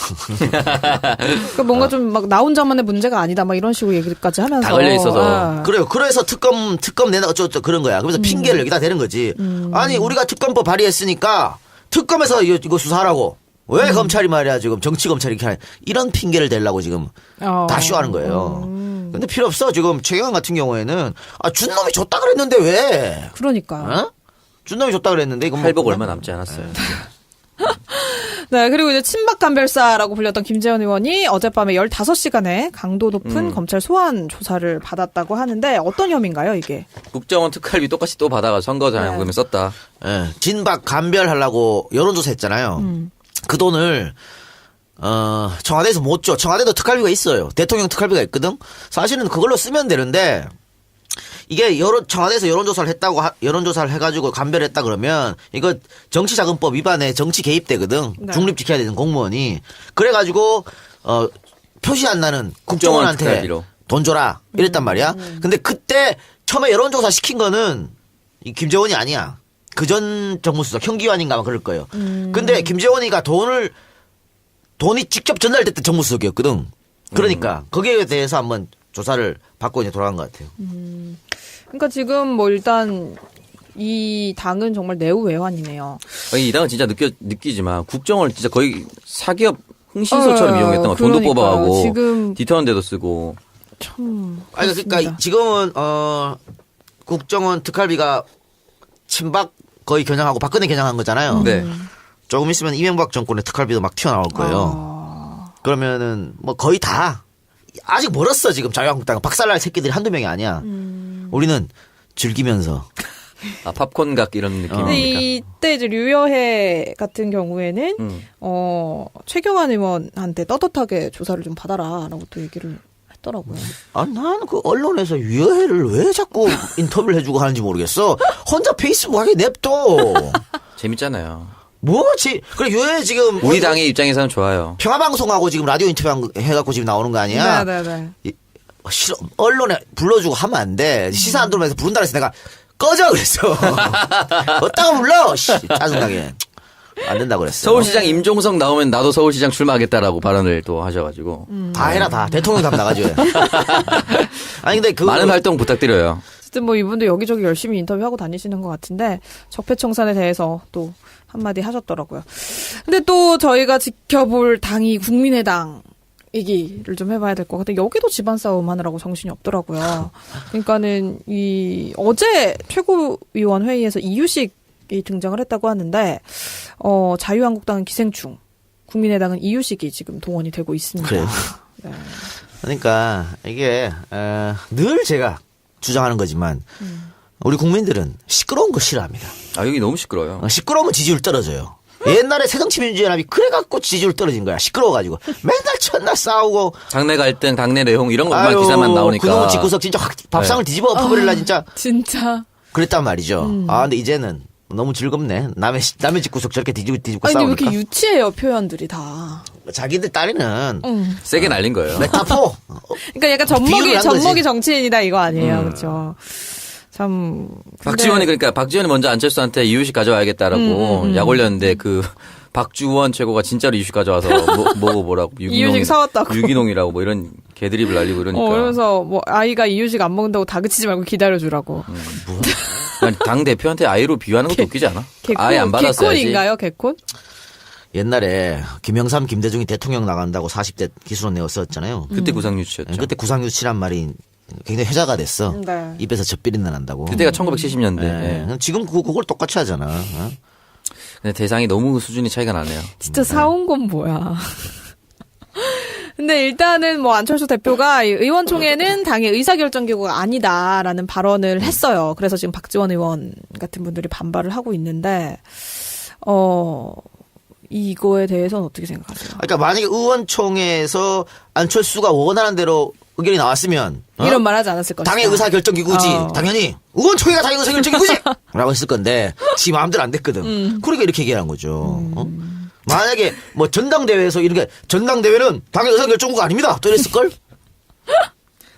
뭔가 좀 막 나 혼자만의 문제가 아니다, 막 이런 식으로 얘기까지 하면서 다 걸려 있어서. 아. 그래요. 그래서 특검 내나 어쩌고 그런 거야. 그래서 핑계를 여기다 대는 거지. 아니 우리가 특검법 발의했으니까 특검에서 이거 수사하라고. 왜 검찰이 말이야 지금 정치 검찰이 이렇게 하냐. 이런 핑계를 대려고 지금 다 쇼하는 거예요. 근데 필요 없어. 지금 최경환 같은 경우에는 준 놈이 줬다 그랬는데 왜? 그러니까. 준 놈이 줬다 그랬는데 이거 할복 얼마 남지 않았어요. 네, 그리고 이제 친박 간별사라고 불렸던 김재현 의원이 어젯밤에 15시간의 강도 높은 검찰 소환 조사를 받았다고 하는데 어떤 혐의인가요, 이게? 국정원 특활비 똑같이 또 받아가 선거 자금에 썼다. 예, 진박 간별하려고 여론조사 했잖아요. 그 돈을 청와대에서 못 줘. 청와대도 특활비가 있어요. 대통령 특활비가 있거든. 사실은 그걸로 쓰면 되는데 이게 청와대에서 여론조사를 해가지고 간별했다 그러면 이거 정치자금법 위반에 정치 개입되거든. 네. 중립 지켜야 되는 공무원이. 그래가지고 표시 안 나는 국정원한테 특활비로. 돈 줘라 이랬단 말이야. 근데 그때 처음에 여론조사 시킨 거는 이 김재원이 아니야. 그 전 정무수석 현기환인가 막 그럴 거예요. 근데 김재원이가 돈이 직접 전달됐던 정무수석이었거든. 그러니까 거기에 대해서 한번 조사를 받고 이제 돌아간 것 같아요. 그러니까 지금 뭐 일단 이 당은 정말 내후외환이네요. 이 당은 진짜 느끼지만 국정원을 진짜 거의 사기업 흥신소처럼 이용했던 거. 돈도 그러니까요. 뽑아가고 지금 디터는 데도 쓰고. 참. 아니 그러니까 지금은 국정원 특활비가 친박 거의 겨냥하고 박근혜 겨냥한 거잖아요. 네. 조금 있으면 이명박 정권의 특활비도 막 튀어나올 거예요. 그러면은 뭐 거의 다 아직 멀었어 지금 자유한국당 박살날 새끼들이 한두 명이 아니야. 우리는 즐기면서 아, 팝콘각 이런 근데 느낌입니까? 이때 이제 류여해 같은 경우에는 최경환 의원한테 떳떳하게 조사를 좀 받아라라고 또 얘기를 했더라고요. 아, 나는 그 언론에서 유여해를 왜 자꾸 인터뷰를 해주고 하는지 모르겠어. 혼자 페이스북 하게 냅둬. 재밌잖아요. 뭐지? 그래, 유여해 지금. 우리 당의 입장에서는 좋아요. 평화방송하고 지금 라디오 인터뷰 해갖고 지금 나오는 거 아니야? 네네네. 싫어. 언론에 불러주고 하면 안 돼. 시사 안 들으면서 부른다 그래서 내가 꺼져 그랬어. 어디다가 불러? 씨, 짜증나게. 안 된다고 그랬어. 서울시장 임종석 나오면 나도 서울시장 출마하겠다라고 발언을 또 하셔가지고 다 해라 다. 대통령 답 나가줘요. 아니 근데 그 많은 활동 부탁드려요. 어쨌든 뭐 이분도 여기저기 열심히 인터뷰하고 다니시는 것 같은데 적폐청산에 대해서 또 한마디 하셨더라고요. 근데 또 저희가 지켜볼 당이 국민의당 얘기를 좀 해봐야 될 것 같아요. 여기도 집안 싸움 하느라고 정신이 없더라고요. 그러니까는 어제 최고위원 회의에서 이유식이 등장을 했다고 하는데 자유한국당은 기생충, 국민의당은 이유식이 지금 동원이 되고 있습니다. 그래요. 네. 그러니까 이게 늘 제가 주장하는 거지만 우리 국민들은 시끄러운 거 싫어합니다. 아, 여기 너무 시끄러워요. 시끄러우면 지지율 떨어져요. 옛날에 새정치민주연합이 그래갖고 지지율 떨어진 거야. 시끄러워가지고 맨날 첫날 싸우고. 당내 갈등, 당내 내용 이런 것만 기사만 나오니까. 그놈의 집구석 진짜 확 밥상을 뒤집어 엎어버릴라 진짜. 진짜. 그랬단 말이죠. 아 근데 이제는 너무 즐겁네. 남의 집구석 저렇게 뒤집고 아니, 근데 왜 싸우니까. 이렇게 유치해요, 표현들이 다. 자기들 딴에는 세게 날린 거예요. 메타포. 그러니까 약간 비유를 한 거지. 젖먹이 정치인이다 이거 아니에요. 그렇죠. 참. 박지원이 그러니까 박지원이 먼저 안철수한테 이유식 가져와야겠다라고 약 올렸는데 그 박주원 최고가 진짜로 이유식 가져와서 뭐라고 이유식 사왔다고. 유기농이라고 뭐 이런 개드립을 날리고 이러니까. 그래서 뭐 아이가 이유식 안 먹는다고 다그치지 말고 기다려주라고. 당 대표한테 아이로 비유하는 것도 웃기지 않아? 아예 안 받았어야지. 개콘인가요, 개콘? 옛날에 김영삼, 김대중이 대통령 나간다고 40대 기수로 내었었잖아요. 그때 구상유치였죠. 그때 구상유치란 말이 굉장히 회자가 됐어. 네. 입에서 젖비린내 난다고. 그때가 1970년대. 네. 지금 그걸 똑같이 하잖아. 어? 근데 대상이 너무 수준이 차이가 나네요. 진짜 사온 건 뭐야. 근데 일단은 뭐 안철수 대표가 의원총회는 당의 의사결정기구가 아니다라는 발언을 했어요. 그래서 지금 박지원 의원 같은 분들이 반발을 하고 있는데, 이거에 대해서는 어떻게 생각하세요? 그러니까 만약에 의원총회에서 안철수가 원하는 대로 의견이 나왔으면 이런 말 하지 않았을 것이다. 당의 의사결정기구지. 당연히 의원총회가 당의 의사결정기구지. 라고 했을 건데 지 마음대로 안 됐거든. 그러니까 이렇게 얘기하는 거죠. 만약에 뭐 전당대회에서 이렇게 전당대회는 당의 의사결정구가 아닙니다. 또 이랬을걸?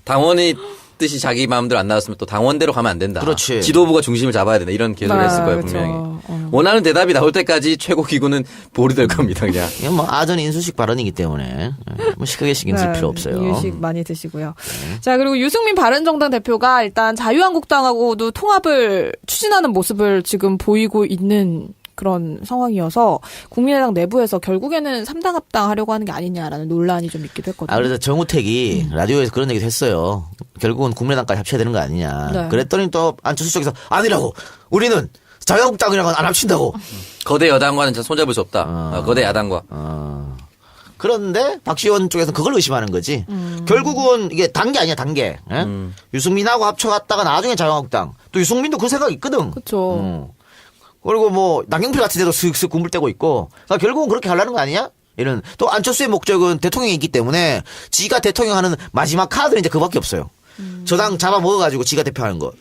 당원의 뜻이 자기 마음대로 안 나왔으면 또 당원대로 가면 안 된다. 그렇지. 지도부가 중심을 잡아야 된다. 이런 개소리 했을 거예요, 그렇죠. 분명히. 원하는 대답이 나올 때까지 최고 기구는 볼이 될 겁니다, 그냥. 이건 뭐 아전 인수식 발언이기 때문에 뭐 시크게 신경 쓸 필요 없어요. 이유식 많이 드시고요. 자, 그리고 유승민 바른정당 대표가 일단 자유한국당하고도 통합을 추진하는 모습을 지금 보이고 있는 그런 상황이어서 국민의당 내부에서 결국에는 3당 합당하려고 하는 게 아니냐라는 논란이 좀 있기도 했거든요. 그래서 정우택이 라디오에서 그런 얘기도 했어요. 결국은 국민의당까지 합쳐야 되는 거 아니냐. 네. 그랬더니 또 안철수 쪽에서 아니라고. 우리는 자유한국당이랑은 안 합친다고. 거대 여당과는 진짜 손잡을 수 없다. 거대 야당과. 그런데 박지원 쪽에서는 그걸 의심하는 거지. 결국은 이게 단계 아니야 단계. 예? 유승민하고 합쳐갔다가 나중에 자유한국당. 또 유승민도 그 생각 있거든. 그렇죠. 그리고 뭐 남경필 같은 데도 슥슥 군불대고 있고. 그러니까 결국은 그렇게 하려는 거 아니냐? 이런. 또 안철수의 목적은 대통령이 있기 때문에 지가 대통령 하는 마지막 카드는 이제 그밖에 없어요. 저당 잡아먹어가지고 지가 대표하는 거.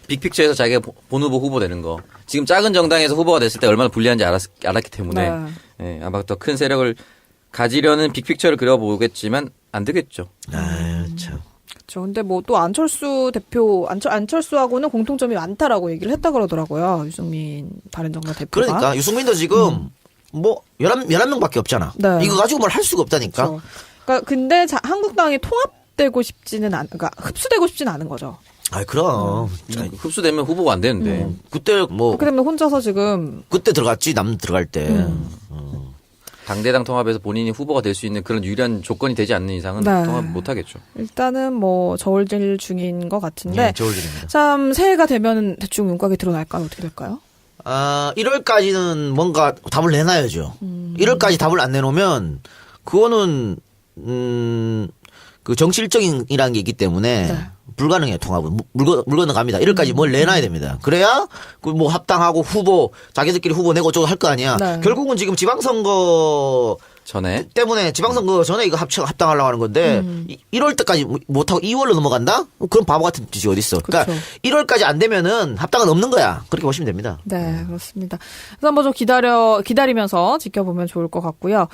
빅픽처에서 자기가 본 후보 후보 되는 거. 지금 작은 정당에서 후보가 됐을 때 얼마나 불리한지 알았기 때문에 예, 아마 더 큰 세력을 가지려는 빅픽처를 그려보겠지만 안 되겠죠. 아유, 참. 그렇죠. 근데 뭐 또 안철수 대표, 안철수하고는 공통점이 많다라고 얘기를 했다 그러더라고요. 유승민 바른정당 대표가. 그러니까 유승민도 지금 뭐 11명밖에 없잖아. 네. 이거 가지고 뭘 할 수가 없다니까. 그렇죠. 그러니까 근데 한국당이 통합되고 싶지는 그러니까 흡수되고 싶지는 않은 거죠. 아, 그럼. 흡수되면 후보가 안 되는데. 그때 뭐 그렇기 때문에 혼자서 지금 그때 들어갔지 남 들어갈 때. 당대당 통합에서 본인이 후보가 될 수 있는 그런 유리한 조건이 되지 않는 이상은 네. 통합 못 하겠죠. 일단은 뭐 저울질 중인 것 같은데 네, 저울질입니다. 참 새해가 되면 대충 윤곽이 드러날까요? 어떻게 될까요? 1월까지는 뭔가 답을 내놔야죠. 1월까지 답을 안 내놓으면 그거는 그 정치 일정이라는 게 있기 때문에 네. 불가능해요, 통합은. 물건은 갑니다. 1월까지 뭘 내놔야 됩니다. 그래야 그 뭐 합당하고 후보 자기들끼리 후보 내고 어쩌고 할 거 아니야. 네. 결국은 지금 지방선거 전에 때문에 지방선거 전에 이거 합당하려고 하는 건데 1월 때까지 못하고 2월로 넘어간다? 그럼 바보 같은 짓이 어딨어. 그러니까 그렇죠. 1월까지 안 되면은 합당은 없는 거야. 그렇게 보시면 됩니다. 네, 그렇습니다. 그래서 한번 좀 기다리면서 지켜보면 좋을 것 같고요.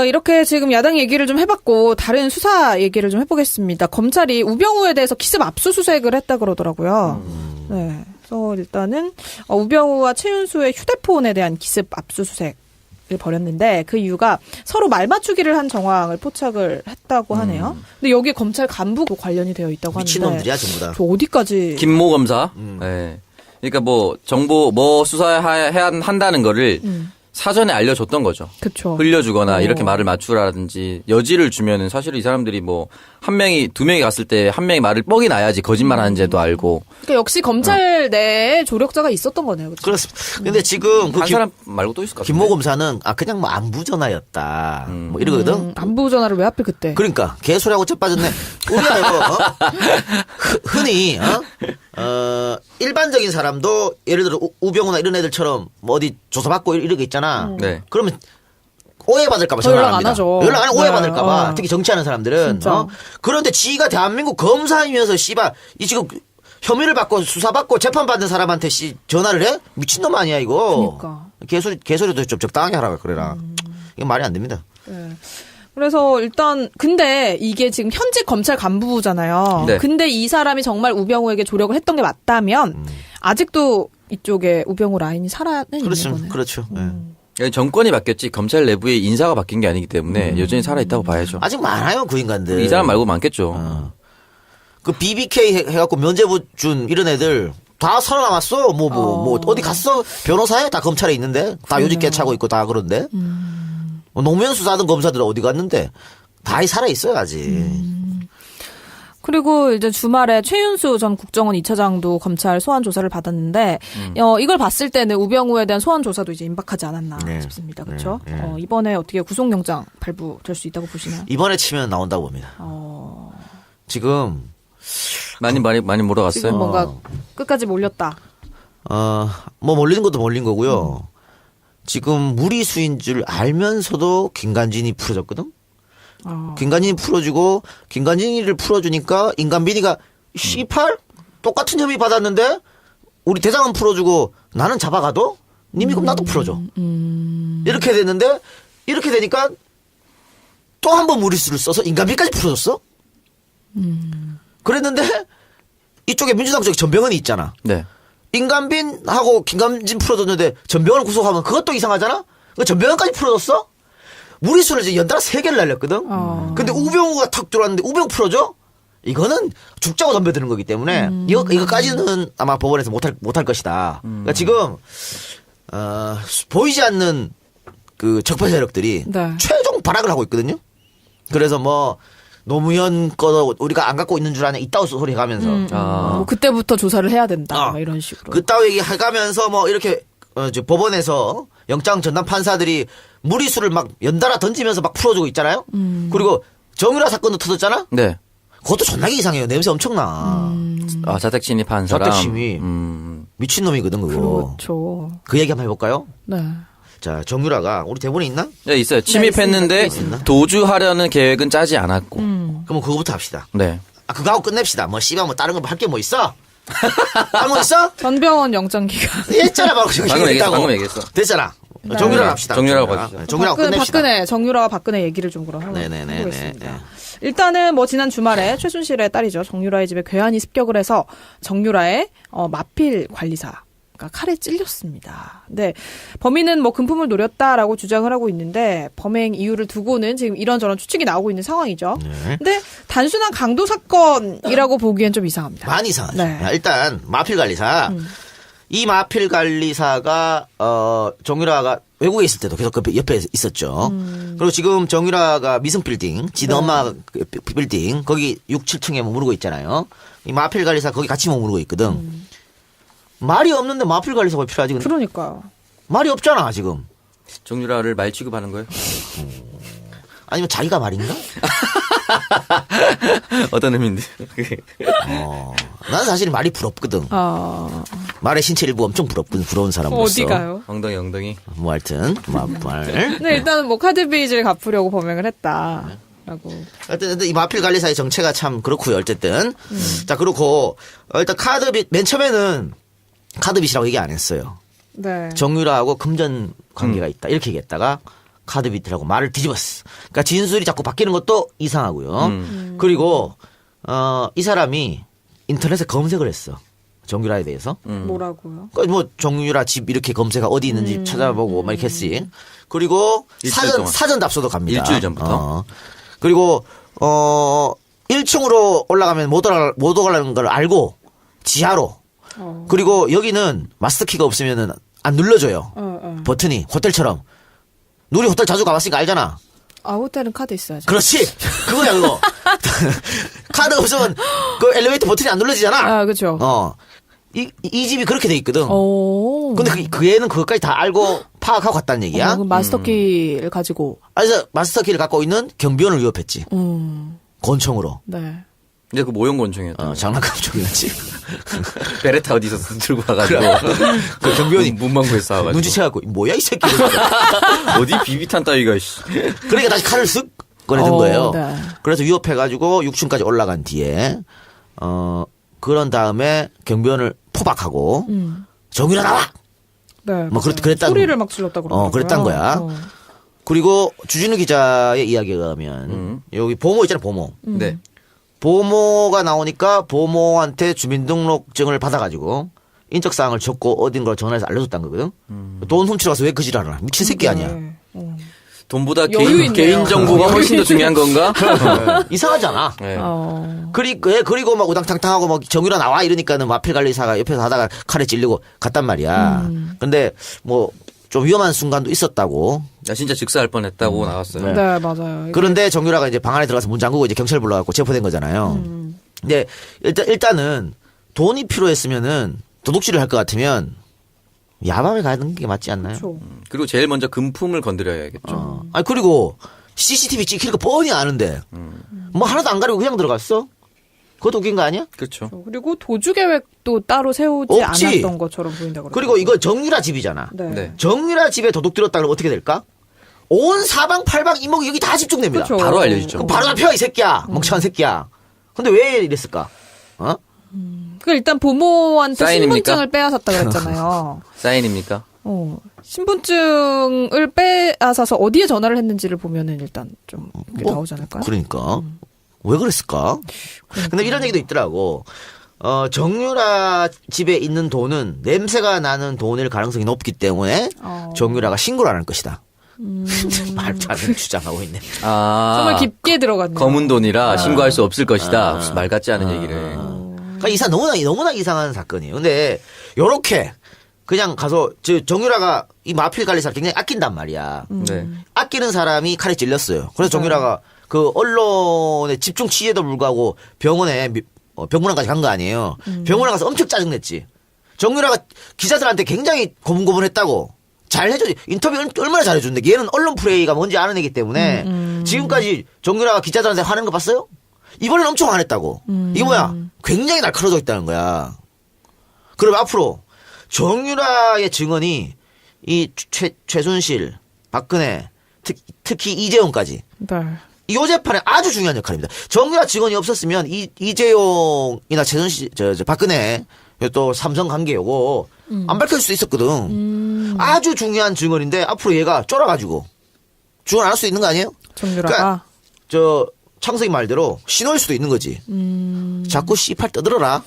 이렇게 지금 야당 얘기를 좀 해봤고, 다른 수사 얘기를 좀 해보겠습니다. 검찰이 우병우에 대해서 기습 압수수색을 했다 그러더라고요. 네. 그래서 일단은, 우병우와 최윤수의 휴대폰에 대한 기습 압수수색. 을 벌였는데 그 이유가 서로 말맞추기를 한 정황을 포착을 했다고 하네요. 근데 여기에 검찰 간부도 관련이 되어 있다고 하는데 미친놈들이야, 전부 다. 저 어디까지 김모 검사. 네. 그러니까 뭐 정보 뭐 수사해야 한다는 거를 사전에 알려줬던 거죠. 그쵸. 흘려주거나 이렇게 말을 맞추라든지 여지를 주면은 사실 이 사람들이 뭐 한 명이 두 명이 갔을 때 한 명이 말을 뻑이 나야지 거짓말하는지도 알고. 그러니까 역시 검찰 내에 조력자가 있었던 거네요. 그렇죠? 그렇습니다. 근데 지금 그 한 사람 말고 또 있을 것 같은데. 김모 검사는 그냥 뭐 안부 전화였다. 뭐 이러거든. 안부 전화를 왜 하필 그때? 그러니까 개소리하고 째빠졌네. 우리가 이거 흔히 일반적인 사람도 예를 들어 우병우나 이런 애들처럼 뭐 어디 조사받고 이렇게 있잖아. 네. 그러면 오해받을까봐 저 전화 연락 안 안 합니다. 하죠. 연락 안 하고 네. 오해받을까봐. 특히 정치하는 사람들은. 진짜. 그런데 지가 대한민국 검사이면서 씨발 이 지금 혐의를 받고 수사받고 재판받는 사람한테 전화를 해? 미친놈 아니야 이거. 그러니까. 개소리도 좀 적당하게 하라 그래라. 이건 말이 안 됩니다. 네. 그래서 일단 근데 이게 지금 현직 검찰 간부잖아요. 네. 근데 이 사람이 정말 우병우에게 조력을 했던 게 맞다면 아직도 이쪽에 우병우 라인이 살아는 있는 거네요. 그렇죠. 정권이 바뀌었지 검찰 내부의 인사가 바뀐 게 아니기 때문에 여전히 살아있다고 봐야죠. 아직 많아요 그 인간들. 이 사람 말고 많겠죠. 그 BBK 해갖고 면죄부 준 이런 애들 다 살아남았어. 뭐 어디 갔어? 변호사에 다 검찰에 있는데 다 요직 깨차고 있고 다 그런데. 뭐 노무현 수사하던 검사들은 어디 갔는데 다 살아 있어요 아직. 그리고 이제 주말에 최윤수 전 국정원 2차장도 검찰 소환 조사를 받았는데 이걸 봤을 때는 우병우에 대한 소환 조사도 이제 임박하지 않았나 네. 싶습니다. 그렇죠? 이번에 어떻게 구속영장 발부될 수 있다고 보시나요? 이번에 치면 나온다고 봅니다. 지금 많이 몰아갔어요. 지금 뭔가 끝까지 몰렸다. 뭐 몰리는 것도 몰린 거고요. 지금 무리수인 줄 알면서도 김관진이 풀어졌거든. 김관진이 풀어주고 김관진이를 풀어주니까 인간비리가 씨팔 똑같은 혐의 받았는데 우리 대장은 풀어주고 나는 잡아가도 님이 그럼 나도 풀어줘. 이렇게 됐는데 이렇게 되니까 또 한 번 무리수를 써서 인간비리까지 풀어줬어. 그랬는데 이쪽에 민주당 쪽에 전병헌이 있잖아. 네. 인간빈하고 김관진 풀어줬는데 전병헌을 구속하면 그것도 이상하잖아. 그 전병헌까지 풀어줬어. 무리수를 이제 연달아 3개를 날렸거든. 근데 우병우가 탁 들어왔는데 우병우 풀어줘? 이거는 죽자고 덤벼드는 거기 때문에 이거까지는 아마 법원에서 못할 것이다. 그러니까 지금 보이지 않는 그 적폐 세력들이 네. 최종 발악을 하고 있거든요. 그래서 뭐 노무현 거 우리가 안 갖고 있는 줄 아냐 이따위 소리 가면서 뭐 그때부터 조사를 해야 된다. 뭐 이런 식으로. 그따위 얘기 해가면서 뭐 이렇게 법원에서 영장 전담 판사들이 무리수를 막 연달아 던지면서 막 풀어주고 있잖아요. 그리고 정유라 사건도 터졌잖아. 네. 그것도 존나게 이상해요. 냄새 엄청나. 자택 침입한 사람. 자택 침입. 미친놈이거든 그거. 그렇죠. 그 얘기 한번 해볼까요? 네. 자 정유라가 우리 대본에 있나? 네, 있어요. 침입했는데 도주하려는 계획은 짜지 않았고. 그럼 그거부터 합시다. 네. 그거 하고 끝냅시다. 뭐 씨발 뭐 다른 거 할 게 뭐 있어? 할 거 있어? 전병헌 영장 기간. 했잖아 바로 방금 얘기했어. 됐잖아. 정유라 합시다. 정유라라고 가시죠. 정유라고 끝냅시다. 정유라와 박근혜 얘기를 좀 그럼 네네네네. 해보겠습니다. 일단은 뭐 지난 주말에 최순실의 딸이죠. 정유라의 집에 괴한이 습격을 해서 정유라의 마필 관리사가 칼에 찔렸습니다. 근데 범인은 뭐 금품을 노렸다라고 주장을 하고 있는데 범행 이유를 두고는 지금 이런저런 추측이 나오고 있는 상황이죠. 네. 근데 단순한 강도 사건이라고 보기엔 좀 이상합니다. 많이 이상하죠. 네. 일단 마필 관리사. 이 마필 관리사가 정유라가 외국에 있을 때도 계속 그 옆에 있었죠. 그리고 지금 정유라가 미성 빌딩, 지네 엄마 그 빌딩 거기 6, 7층에 머무르고 있잖아요. 이 마필 관리사 거기 같이 머무르고 있거든. 말이 없는데 마필 관리사가 왜 필요하지? 근데? 그러니까요. 말이 없잖아 지금. 정유라를 말 취급하는 거예요? 아니면 자기가 말인가? 어떤 의미인데? 나는 사실 말이 부럽거든. 말의 신체 일부 엄청 부러운 사람으로서. 어디가요? 엉덩이. 뭐 하여튼 말. 근데 일단은 뭐 카드 빚을 갚으려고 범행을 했다라고. 하여튼 이 마필 관리사의 정체가 참 그렇고요. 어쨌든 자 그렇고 일단 카드빚 맨 처음에는 카드빚이라고 얘기 안 했어요. 네. 정유라하고 금전 관계가 있다 이렇게 얘기했다가 카드빚이라고 말을 뒤집었어. 그러니까 진술이 자꾸 바뀌는 것도 이상하고요. 그리고 이 사람이 인터넷에 검색을 했어. 정유라에 대해서. 뭐라고요? 그러니까 뭐 정유라 집 이렇게 검색가 어디 있는지 찾아보고 막 이렇게 했지. 그리고 일주일 동안. 사전 답소도 갑니다. 일주일 전부터. 그리고 1층으로 올라가면 못 올라가는 걸 알고 지하로. 그리고 여기는 마스터키가 없으면은 안 눌러줘요. 버튼이 호텔처럼. 우리 호텔 자주 가봤으니까 알잖아. 호텔은 카드 있어야죠. 그렇지. 그거야 그거. 카드 없으면 그 엘리베이터 버튼이 안 눌러지잖아. 그렇죠. 이 집이 그렇게 돼 있거든. 오. 근데 그 애는 그것까지 다 알고 파악하고 갔다는 얘기야. 그럼 마스터키를 가지고. 그래서 마스터키를 갖고 있는 경비원을 위협했지. 권총으로. 네. 근데 그 모형 권총이었다. 장난감 총이었지. 베레타 어디서 들고 와가지고 그 경비원이 문방구에 싸워가지고 눈치채갖고 뭐야 이 새끼. 어디 비비탄 따위가 씨. 그러니까 다시 칼을 쓱 꺼내든 거예요. 네. 그래서 위협해가지고 6층까지 올라간 뒤에 그런 다음에 경비원을 포박하고 정유라 나와. 네. 뭐 그랬다는 소리를 막 질렀다고 그러더라고요. 그랬단 거야. 그리고 주진우 기자의 이야기에 의하면 여기 보모 있잖아 보모. 네. 보모가 나오니까 보모한테 주민등록증을 받아가지고 인적사항을 적고 어딘가로 전화해서 알려줬다는 거거든. 돈 훔치러 가서 왜 그 지랄을 하나. 미친 새끼 아니야. 돈보다 여유 있네요. 개인 정보가 훨씬 더 중요한 건가? 이상하잖아. 네. 그리고 막 우당탕탕하고 막 정유라 나와 이러니까는 마필 관리사가 옆에서 하다가 칼에 찔리고 갔단 말이야. 근데 뭐 좀 위험한 순간도 있었다고. 나 진짜 즉사할 뻔했다고 나왔어요. 네, 맞아요. 그런데 정유라가 이제 방 안에 들어가서 문 잠그고 이제 경찰 불러갖고 체포된 거잖아요. 근데 일단은 돈이 필요했으면은 도둑질을 할 것 같으면 야밤에 가는 게 맞지 않나요? 그렇죠. 그리고 제일 먼저 금품을 건드려야겠죠. 아니 그리고 CCTV 찍힐 거 뻔히 아는데 뭐 하나도 안 가리고 그냥 들어갔어? 그것도 웃긴 거 아니야? 그렇죠. 그리고 도주 계획도 따로 세우지 없지. 않았던 것처럼 보인다고 그리고 이거 정유라 집이잖아. 네. 네. 정유라 집에 도둑 들었다 그러면 어떻게 될까? 온 사방 팔방 이목이 여기 다 집중됩니다. 그렇죠. 바로 알려주죠. 그럼 바로 잡혀 이 새끼야. 멍청한 새끼야. 근데 왜 이랬을까? 그 일단 부모한테 사인입니까? 신분증을 빼앗았다 그랬잖아요. 사인입니까? 신분증을 빼앗아서 어디에 전화를 했는지를 보면은 일단 좀 나오지 않을까요? 그러니까 왜 그랬을까? 근데 이런 얘기도 있더라고. 정유라 집에 있는 돈은 냄새가 나는 돈일 가능성이 높기 때문에 정유라가 신고를 안 할 것이다. 말도 안 되는 주장하고 있네. 정말 깊게 들어갔네요. 검은 돈이라 신고할 수 없을 것이다. 무슨 말 같지 않은 얘기를. 그러니까 너무나 이상한 사건이에요. 근데 요렇게 그냥 가서 정유라가 이 마필 관리사를 굉장히 아낀단 말이야. 네. 아끼는 사람이 칼에 찔렸어요. 그래서 정유라가 그 언론의 집중 취재도 불구하고 병문안까지 간 거 아니에요. 병문안 가서 엄청 짜증냈지. 정유라가 기자들한테 굉장히 고분고분했다고. 잘 해주지. 인터뷰 얼마나 잘해줬는데 얘는 언론 프레이가 뭔지 아는 애기 때문에 지금까지 정유라가 기자들한테 화내는 거 봤어요? 이번엔 엄청 화냈다고. 이게 뭐야? 굉장히 날카로워져 있다는 거야. 그럼 앞으로 정유라의 증언이 이 최순실, 박근혜, 특히 이재용까지 네. 이 재판에 아주 중요한 역할입니다. 정유라 증언이 없었으면 이재용이나 최순실, 박근혜 또 삼성 관계 요거 안 밝힐 수도 있었거든. 아주 중요한 증언인데 앞으로 얘가 쫄아가지고 증언 안 할 수 있는 거 아니에요? 정유라가 그러니까 창석이 말대로 신호일 수도 있는 거지. 자꾸 씨팔 떠들어라.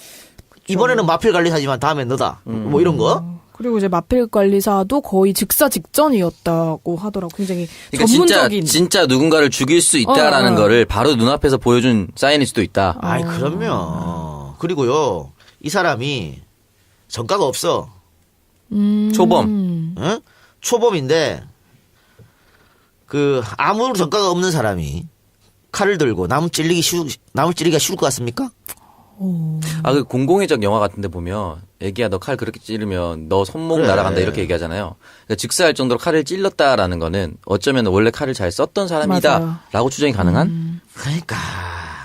이번에는 마필 관리사지만 다음엔 너다. 뭐 이런 거. 그리고 이제 마필 관리사도 거의 직사 직전이었다고 하더라고. 굉장히 그러니까 전문적인. 진짜 누군가를 죽일 수 있다라는 거를 바로 눈앞에서 보여준 사인일 수도 있다. 아이 그럼요. 그리고요 이 사람이 전과가 없어. 초범. 응? 초범인데 그 아무 전과가 없는 사람이 칼을 들고 남을 찌르기가 쉬울 것 같습니까? 그 공공의적 영화 같은데 보면 애기야 너 칼 그렇게 찌르면 너 손목 그래. 날아간다 이렇게 얘기하잖아요. 그러니까 즉사할 정도로 칼을 찔렀다라는 거는 어쩌면 원래 칼을 잘 썼던 맞아요. 사람이다라고 추정이 가능한 그러니까.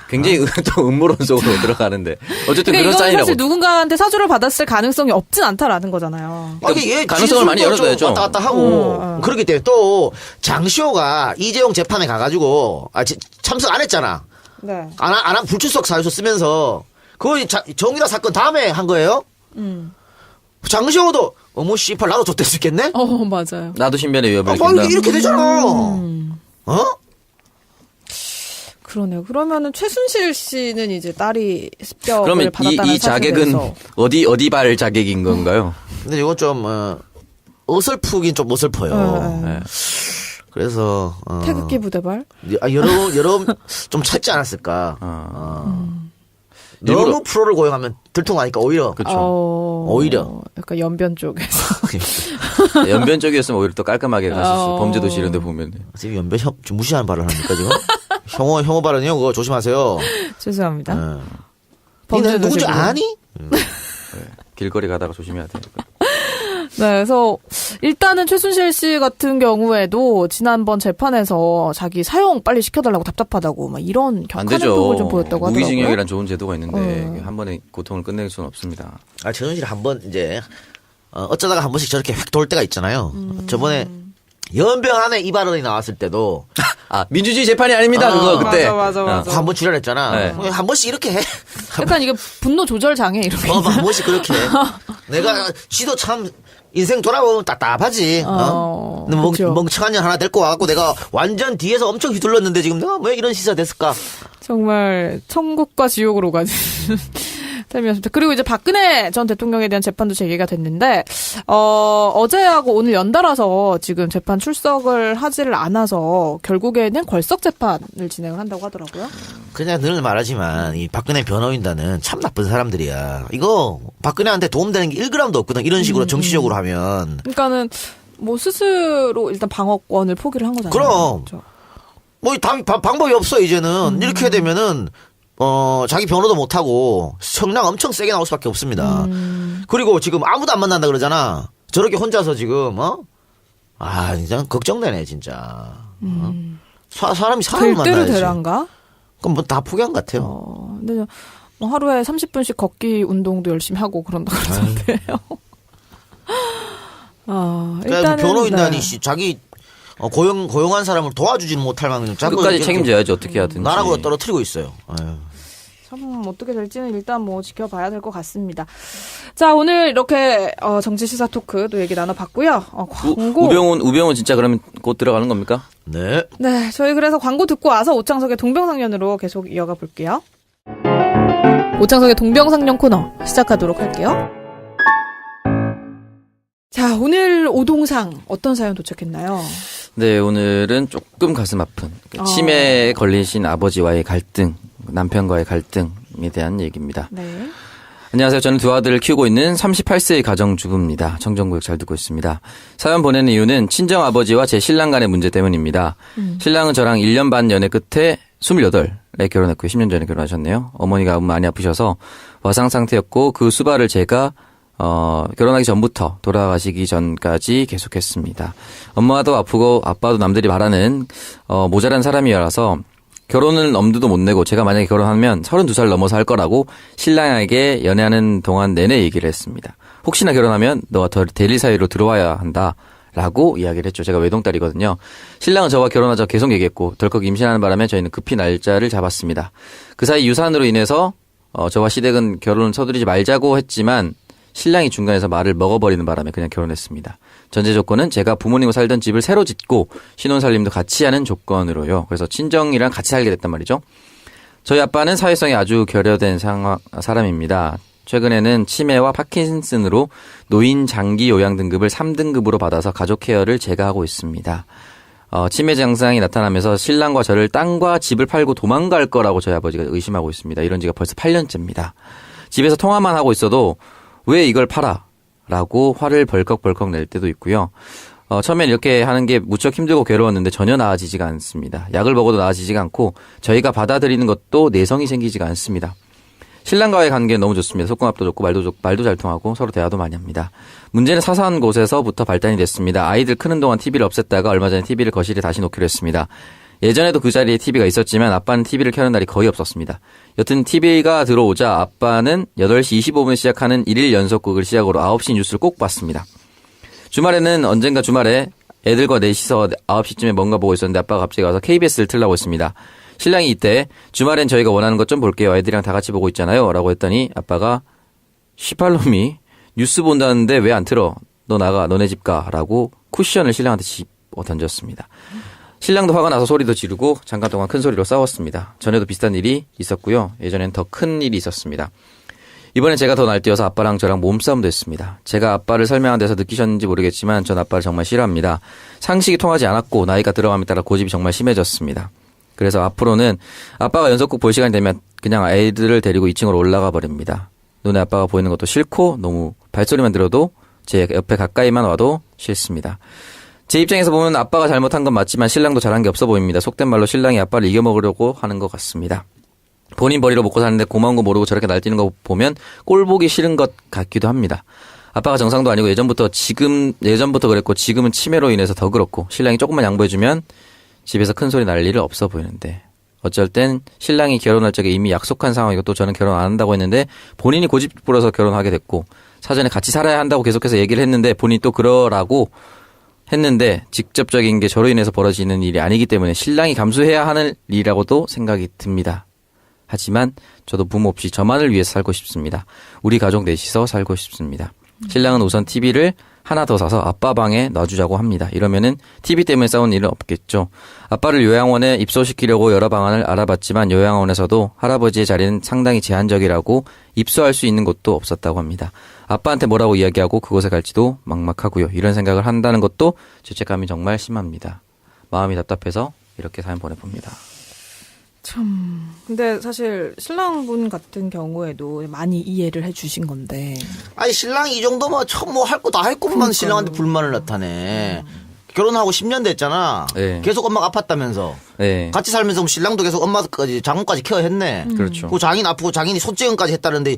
굉장히 또 음모론 속으로 들어가는데 어쨌든 그러니까 그런 이건 사인이라고. 사실 누군가한테 사주를 받았을 가능성이 없진 않다라는 거잖아요. 아니, 얘 가능성을 많이 진술도 좀 열어둬야죠. 왔다 갔다 하고 그렇기 때문에 또 장시호가 이재용 재판에 가가지고 참석 안 했잖아. 네. 안 한 불출석 사유서 쓰면서 그거 정유라 사건 다음에 한 거예요? 장시호도 어머 씨발 나도 좆될 수 있겠네? 맞아요. 나도 신변의 위협을 뭐 느낀다. 이렇게 되잖아. 어? 그러네요. 그러면은 최순실 씨는 이제 딸이 습격을 그러면 받았다는 이 자객은 사실에서 어디 발 자객인 건가요? 근데 이건 좀 어설프긴 좀 어설퍼요. 네. 그래서 태극기 부대발? 여러 좀 찾지 않았을까. 일부러- 너무 프로를 고용하면 들통하니까 오히려 그렇죠. 오히려. 약간 연변 쪽에서. 연변 쪽이었으면 오히려 또 깔끔하게 갔을 수. 범죄도시 이런 데 보면. 지금 연변 좀 무시하는 발언 합니까 지금? 혐오 발언이요. 그거 조심하세요. 죄송합니다. 니는 범죄 누군지 도시고요. 아니? 길거리 가다가 조심해야 돼. 네, 그래서 일단은 최순실 씨 같은 경우에도 지난번 재판에서 자기 사형 빨리 시켜달라고 답답하다고 막 이런 안 격한 되죠. 행동을 좀 보였다고 하더라고요. 무기징역이란 좋은 제도가 있는데 한 번에 고통을 끝낼 수는 없습니다. 최순실 한번 이제 어쩌다가 한 번씩 저렇게 획 돌 때가 있잖아요. 저번에 연병 안에 이 발언이 나왔을 때도 민주주의 재판이 아닙니다. 그거 그때. 맞아. 한 번 출연했잖아. 네. 한 번씩 이렇게 해. 약간 이게 분노 조절 장애 이런 게. 한 번씩 그렇게 해. 내가 지도 참 인생 돌아보면 답답하지. 근데 그쵸. 멍청한 년 하나 데리고 와갖고 내가 완전 뒤에서 엄청 휘둘렀는데 지금 내가 왜 이런 시사 됐을까? 정말 천국과 지옥으로 가는 셈이었습니다. 그리고 이제 박근혜 전 대통령에 대한 재판도 재개가 됐는데 어제하고 오늘 연달아서 지금 재판 출석을 하지를 않아서 결국에는 걸석 재판을 진행을 한다고 하더라고요. 그냥 늘 말하지만 이 박근혜 변호인단은 참 나쁜 사람들이야. 이거 박근혜한테 도움되는 게 1g도 없거든. 이런 식으로 정치적으로 하면. 그러니까는 뭐 스스로 일단 방어권을 포기를 한 거잖아요. 그럼. 그렇죠. 뭐 방법이 없어 이제는. 이렇게 되면은 자기 변호도 못하고 성량 엄청 세게 나올 수밖에 없습니다. 그리고 지금 아무도 안 만난다 그러잖아. 저렇게 혼자서 지금 진짜 걱정되네 진짜. 사람이 사람을 될 대로 만나야지. 되란가? 그럼 뭐 다 포기한 것 같아요. 근데 뭐 하루에 30분씩 걷기 운동도 열심히 하고 그런다 그러던데요. 그러니까 일단은 변호인단이 네. 자기 고용한 사람을 도와주지는 못할 만큼 자꾸 끝까지 이렇게 책임져야지 어떻게 하든지. 나락으로 떨어뜨리고 있어요. 아유. 참 어떻게 될지는 일단 뭐 지켜봐야 될 것 같습니다. 자, 오늘 이렇게 정치 시사 토크도 얘기 나눠봤고요. 광고. 우병훈 진짜 그러면 곧 들어가는 겁니까? 네. 네, 저희 그래서 광고 듣고 와서 오창석의 동병상련으로 계속 이어가 볼게요. 오창석의 동병상련 코너 시작하도록 할게요. 자, 오늘 오동상 어떤 사연 도착했나요? 네, 오늘은 조금 가슴 아픈 치매에 걸리신 아버지와의 갈등, 남편과의 갈등에 대한 얘기입니다. 네. 안녕하세요. 저는 두 아들을 키우고 있는 38세의 가정주부입니다. 청정구역 잘 듣고 있습니다. 사연 보내는 이유는 친정아버지와 제 신랑 간의 문제 때문입니다. 신랑은 저랑 1년 반 연애 끝에 28에 결혼했고요. 10년 전에 결혼하셨네요. 어머니가 많이 아프셔서 와상 상태였고 그 수발을 제가 결혼하기 전부터 돌아가시기 전까지 계속했습니다. 엄마도 아프고 아빠도 남들이 말하는 모자란 사람이라서 결혼은 엄두도 못 내고 제가 만약에 결혼하면 32살 넘어서 할 거라고 신랑에게 연애하는 동안 내내 얘기를 했습니다. 혹시나 결혼하면 너와 대리 사이로 들어와야 한다. 라고 이야기를 했죠. 제가 외동딸이거든요. 신랑은 저와 결혼하자 계속 얘기했고 덜컥 임신하는 바람에 저희는 급히 날짜를 잡았습니다. 그 사이 유산으로 인해서 저와 시댁은 결혼을 서두르지 말자고 했지만 신랑이 중간에서 말을 먹어버리는 바람에 그냥 결혼했습니다. 전제 조건은 제가 부모님과 살던 집을 새로 짓고 신혼살림도 같이 하는 조건으로요. 그래서 친정이랑 같이 살게 됐단 말이죠. 저희 아빠는 사회성이 아주 결여된 사람입니다. 최근에는 치매와 파킨슨으로 노인 장기 요양 등급을 3등급으로 받아서 가족 케어를 제가 하고 있습니다. 치매 증상이 나타나면서 신랑과 저를 땅과 집을 팔고 도망갈 거라고 저희 아버지가 의심하고 있습니다. 이런 지가 벌써 8년째입니다. 집에서 통화만 하고 있어도 왜 이걸 팔아? 라고 화를 벌컥벌컥 낼 때도 있고요. 처음엔 이렇게 하는 게 무척 힘들고 괴로웠는데 전혀 나아지지가 않습니다. 약을 먹어도 나아지지가 않고 저희가 받아들이는 것도 내성이 생기지가 않습니다. 신랑과의 관계는 너무 좋습니다. 속궁합도 좋고 말도 잘 통하고 서로 대화도 많이 합니다. 문제는 사소한 곳에서부터 발단이 됐습니다. 아이들 크는 동안 TV를 없앴다가 얼마 전에 TV를 거실에 다시 놓기로 했습니다. 예전에도 그 자리에 TV가 있었지만 아빠는 TV를 켜는 날이 거의 없었습니다. 여튼 TV가 들어오자 아빠는 8시 25분에 시작하는 1일 연속극을 시작으로 9시 뉴스를 꼭 봤습니다. 주말에는 언젠가 주말에 애들과 넷이서 9시쯤에 뭔가 보고 있었는데 아빠가 갑자기 와서 KBS를 틀라고 했습니다. 신랑이 이때 주말엔 저희가 원하는 것 좀 볼게요. 애들이랑 다 같이 보고 있잖아요. 라고 했더니 아빠가 시팔놈이 뉴스 본다는데 왜 안 틀어? 너 나가 너네 집 가. 라고 쿠션을 신랑한테 집어 던졌습니다. 신랑도 화가 나서 소리도 지르고 잠깐 동안 큰 소리로 싸웠습니다. 전에도 비슷한 일이 있었고요. 예전엔 더 큰 일이 있었습니다. 이번엔 제가 더 날뛰어서 아빠랑 저랑 몸싸움도 했습니다. 제가 아빠를 설명한 데서 느끼셨는지 모르겠지만 전 아빠를 정말 싫어합니다. 상식이 통하지 않았고 나이가 들어감에 따라 고집이 정말 심해졌습니다. 그래서 앞으로는 아빠가 연속극 볼 시간이 되면 그냥 아이들을 데리고 2층으로 올라가 버립니다. 눈에 아빠가 보이는 것도 싫고 너무 발소리만 들어도 제 옆에 가까이만 와도 싫습니다. 제 입장에서 보면 아빠가 잘못한 건 맞지만 신랑도 잘한 게 없어 보입니다. 속된 말로 신랑이 아빠를 이겨먹으려고 하는 것 같습니다. 본인 벌이로 먹고 사는데 고마운 거 모르고 저렇게 날뛰는 거 보면 꼴 보기 싫은 것 같기도 합니다. 아빠가 정상도 아니고 예전부터 그랬고 지금은 치매로 인해서 더 그렇고 신랑이 조금만 양보해주면 집에서 큰 소리 날 일은 없어 보이는데 어쩔 땐 신랑이 결혼할 적에 이미 약속한 상황이고 또 저는 결혼 안 한다고 했는데 본인이 고집 부려서 결혼하게 됐고 사전에 같이 살아야 한다고 계속해서 얘기를 했는데 본인이 또 그러라고 했는데 직접적인 게 저로 인해서 벌어지는 일이 아니기 때문에 신랑이 감수해야 하는 일이라고도 생각이 듭니다. 하지만 저도 부모 없이 저만을 위해서 살고 싶습니다. 우리 가족 넷이서 살고 싶습니다. 신랑은 우선 TV를 하나 더 사서 아빠 방에 놔주자고 합니다. 이러면은 TV 때문에 싸우는 일은 없겠죠. 아빠를 요양원에 입소시키려고 여러 방안을 알아봤지만 요양원에서도 할아버지의 자리는 상당히 제한적이라고 입소할 수 있는 곳도 없었다고 합니다. 아빠한테 뭐라고 이야기하고 그곳에 갈지도 막막하고요. 이런 생각을 한다는 것도 죄책감이 정말 심합니다. 마음이 답답해서 이렇게 사연 보내봅니다. 근데 사실 신랑분 같은 경우에도 많이 이해를 해주신 건데. 아니 신랑이 이 정도면 처음 뭐 할 거 다 했구만 신랑한테 불만을 나타내. 결혼하고 10년 됐잖아. 네. 계속 엄마가 아팠다면서. 네. 같이 살면서 신랑도 계속 엄마까지 장모까지 케어했네. 그렇죠. 그 장인 아프고 장인이 손찌검까지 했다는데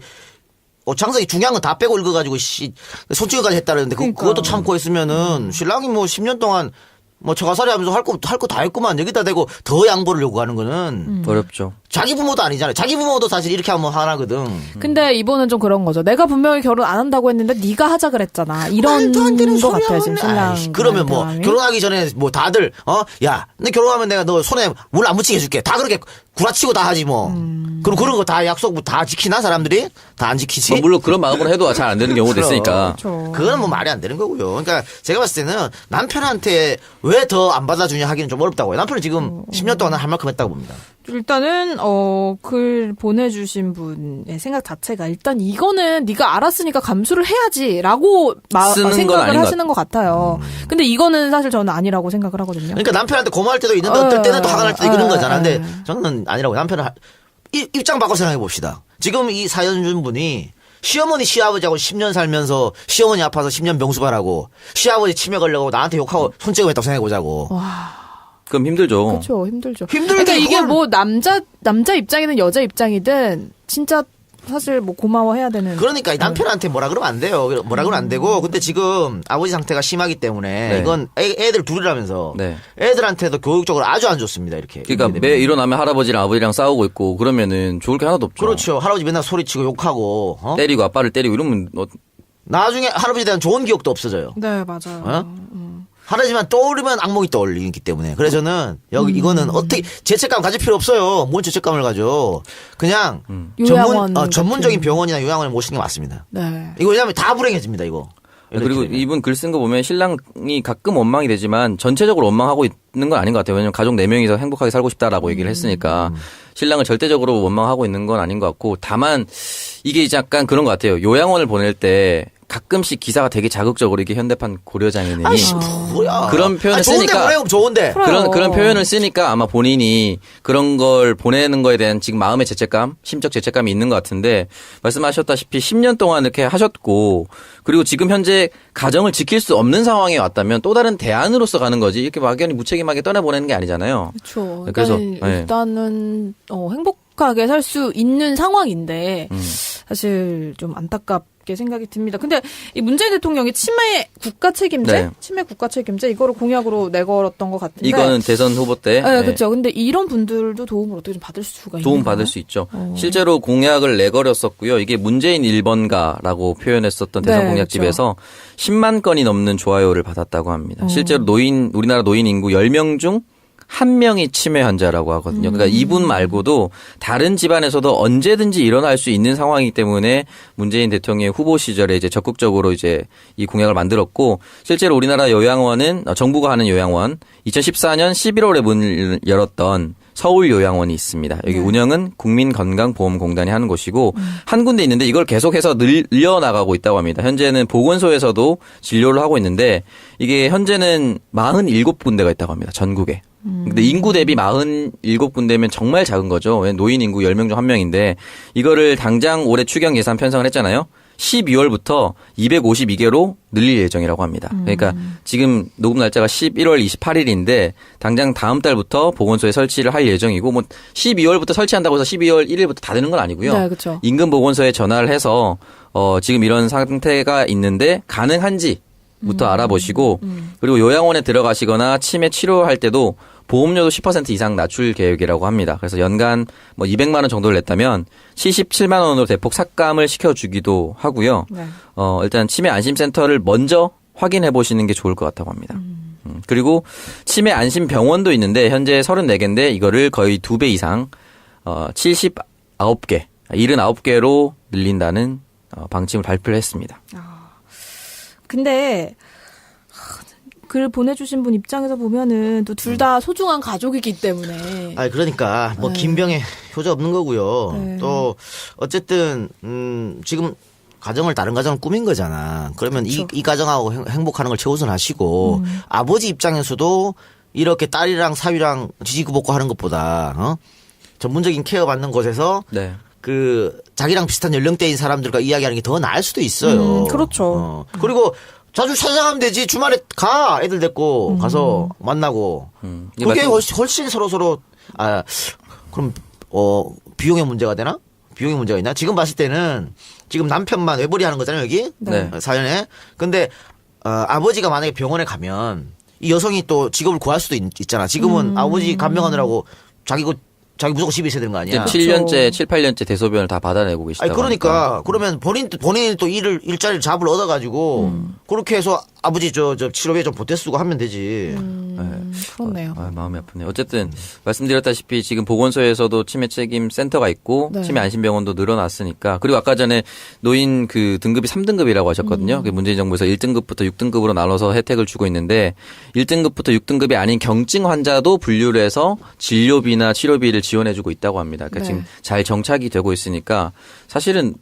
장석이 중요한 건 다 빼고 읽어가지고 손찌검까지 했다는데 그것도 참고 했으면은 신랑이 뭐 10년 동안 뭐 처가살이 하면서 할 거 다 했구만 여기다 대고 더 양보를 요구하는 거는 어렵죠. 자기 부모도 아니잖아요. 자기 부모도 사실 이렇게 하면 화나거든. 근데 이번은 좀 그런 거죠. 내가 분명히 결혼 안 한다고 했는데 네가 하자 그랬잖아. 이런 말도 안 되는 거 소리 같아요 하면 지금 돼. 신랑. 아이씨, 그러면 뭐 결혼하기 전에 뭐 다들 야, 너 결혼하면 내가 너 손에 물 안 묻히게 해줄게. 다 그렇게 구라치고 다 하지 뭐. 그럼 그런 거 다 약속 다 지키나 사람들이 다 안 지키지? 뭐 물론 그런 마음으로 해도 잘 안 되는 경우도 있으니까. 그렇죠. 그건 뭐 말이 안 되는 거고요. 그러니까 제가 봤을 때는 남편한테 왜 더 안 받아주냐 하기는 좀 어렵다고요. 남편은 지금 10년 동안 할 만큼 했다고 봅니다. 일단은 글 보내주신 분의 생각 자체가 일단 이거는 네가 알았으니까 감수를 해야지라고 쓰는 건 생각을 아닌 것 하시는 것 같아요. 근데 이거는 사실 저는 아니라고 생각을 하거든요. 그러니까 남편한테 고마울 때도 있는데 어떨 때는 또 화가 날 때도 이런 거잖아. 근데 저는 아니라고. 남편은 입장 바꿔 생각해 봅시다. 지금 이 사연 준 분이 시어머니 시아버지하고 10년 살면서 시어머니 아파서 10년 병수발하고 시아버지 치매 걸려고 나한테 욕하고 손찌검했다고 생각해 보자고. 그럼 힘들죠. 그렇죠. 힘들죠. 힘들게 그러니까 이게 이걸- 뭐 남자 입장이든 여자 입장이든 진짜 사실 뭐 고마워해야 되는. 그러니까 이 남편한테 뭐라 그러면 안 돼요. 뭐라 그러면 안 되고. 근데 지금 아버지 상태가 심하기 때문에 네. 이건 애들 둘이라면서 네. 애들한테도 교육적으로 아주 안 좋습니다. 이렇게. 그러니까 매 일어나면 할아버지랑 아버지랑 싸우고 있고 그러면은 좋을 게 하나도 없죠. 그렇죠. 할아버지 맨날 소리치고 욕하고 때리고 아빠를 때리고 이러면 나중에 할아버지에 대한 좋은 기억도 없어져요. 네 맞아요. 할아버지만 떠오르면 악몽이 떠올리기 때문에. 그래서 저는 이거는 어떻게 죄책감 가질 필요 없어요. 뭔 죄책감을 가져. 그냥 요양원 전문적인 같은. 병원이나 요양원에 모시는 게 맞습니다. 네. 이거 왜냐면 다 불행해집니다. 이거. 그리고 이렇게 되면. 이분 글 쓴 거 보면 신랑이 가끔 원망이 되지만 전체적으로 원망하고 있는 건 아닌 것 같아요. 왜냐면 가족 4명이서 행복하게 살고 싶다라고 얘기를 했으니까 신랑을 절대적으로 원망하고 있는 건 아닌 것 같고 다만 이게 이제 약간 그런 것 같아요. 요양원을 보낼 때 가끔씩 기사가 되게 자극적으로 이게 현대판 고려장애인이 아이씨 뭐야. 그런 표현을 좋은데 쓰니까 보내면 좋은데. 그런 표현을 쓰니까 아마 본인이 그런 걸 보내는 거에 대한 지금 마음의 죄책감, 심적 죄책감이 있는 것 같은데 말씀하셨다시피 10년 동안 이렇게 하셨고 그리고 지금 현재 가정을 지킬 수 없는 상황에 왔다면 또 다른 대안으로서 가는 거지 이렇게 막연히 무책임하게 떠나보내는 게 아니잖아요. 그렇죠. 그래서, 일단은, 네. 일단은 행복하게 살 수 있는 상황인데 사실 좀 안타깝게 생각이 듭니다. 근데 이 문재인 대통령이 치매 국가 책임제, 네. 치매 국가 책임제 이거를 공약으로 내걸었던 것 같은데. 이거는 대선 후보 때. 네, 그렇죠. 근데 이런 분들도 도움을 어떻게 좀 받을 수가 있나요? 도움 받을 수 있죠. 실제로 공약을 내걸었었고요. 이게 문재인 1번가라고 표현했었던 대선 네, 공약집에서 10만 건이 넘는 좋아요를 받았다고 합니다. 실제로 우리나라 노인 인구 10명 중 1명이 치매 환자라고 하거든요. 그러니까 이분 말고도 다른 집안에서도 언제든지 일어날 수 있는 상황이기 때문에 문재인 대통령의 후보 시절에 이제 적극적으로 이제 이 공약을 만들었고 실제로 우리나라 요양원은 정부가 하는 요양원 2014년 11월에 문을 열었던 서울 요양원이 있습니다. 여기 운영은 국민건강보험공단이 하는 곳이고 한 군데 있는데 이걸 계속해서 늘려나가고 있다고 합니다. 현재는 보건소에서도 진료를 하고 있는데 이게 현재는 47군데가 있다고 합니다. 전국에. 근데 인구 대비 47군데면 정말 작은 거죠. 왜 노인 인구 10명 중 1명인데 이거를 당장 올해 추경 예산 편성을 했잖아요. 12월부터 252개로 늘릴 예정이라고 합니다. 그러니까 지금 녹음 날짜가 11월 28일인데 당장 다음 달부터 보건소에 설치를 할 예정이고 뭐 12월부터 설치한다고 해서 12월 1일부터 다 되는 건 아니고요. 네, 그렇죠. 인근 보건소에 전화를 해서 지금 이런 상태가 있는데 가능한지부터 알아보시고 그리고 요양원에 들어가시거나 치매 치료할 때도 보험료도 10% 이상 낮출 계획이라고 합니다. 그래서 연간 뭐 200만 원 정도를 냈다면 77만 원으로 대폭 삭감을 시켜주기도 하고요. 네. 일단 치매 안심센터를 먼저 확인해 보시는 게 좋을 것 같다고 합니다. 그리고 치매 안심병원도 있는데 현재 34개인데 이거를 거의 2배 이상 79개, 79개로 늘린다는 방침을 발표를 했습니다. 근데 글 보내주신 분 입장에서 보면은 또 둘 다 소중한 가족이기 때문에. 아니 그러니까 뭐 김병에 효자 없는 거고요. 네. 또 어쨌든 지금 가정을 다른 가정을 꾸민 거잖아. 그러면 이 가정하고 행복하는 걸 최우선하시고 아버지 입장에서도 이렇게 딸이랑 사위랑 지지고 하는 것보다 전문적인 케어 받는 곳에서 네. 그 자기랑 비슷한 연령대인 사람들과 이야기하는 게 더 나을 수도 있어요. 그렇죠. 그리고 자주 찾아가면 되지. 주말에 가. 애들 데리고 가서 만나고. 그게 훨씬 서로 그럼 비용의 문제가 되나? 비용의 문제가 있나? 지금 봤을 때는 지금 남편만 외벌이 하는 거잖아요, 여기. 네. 사연에. 근데 아버지가 만약에 병원에 가면 이 여성이 또 직업을 구할 수도 있잖아. 지금은 아버지 간병하느라고 자기 무조건 집에 있어야 되는 거 아니야? 7년째, 7, 8년째 대소변을 다 받아내고 계시다고. 아니, 그러니까. 그러면 본인이 또 일자리를 잡을 얻어가지고, 그렇게 해서 아버지 치료비에 좀 보태 쓰고 하면 되지. 그렇네요. 마음이 아프네요. 어쨌든, 말씀드렸다시피 지금 보건소에서도 치매 책임 센터가 있고, 네. 치매 안심병원도 늘어났으니까, 그리고 아까 전에 노인 그 등급이 3등급이라고 하셨거든요. 그 문재인 정부에서 1등급부터 6등급으로 나눠서 혜택을 주고 있는데, 1등급부터 6등급이 아닌 경증 환자도 분류를 해서 진료비나 치료비를 지원해주고 있다고 합니다. 그러니까 네. 지금 잘 정착이 되고 있으니까 사실은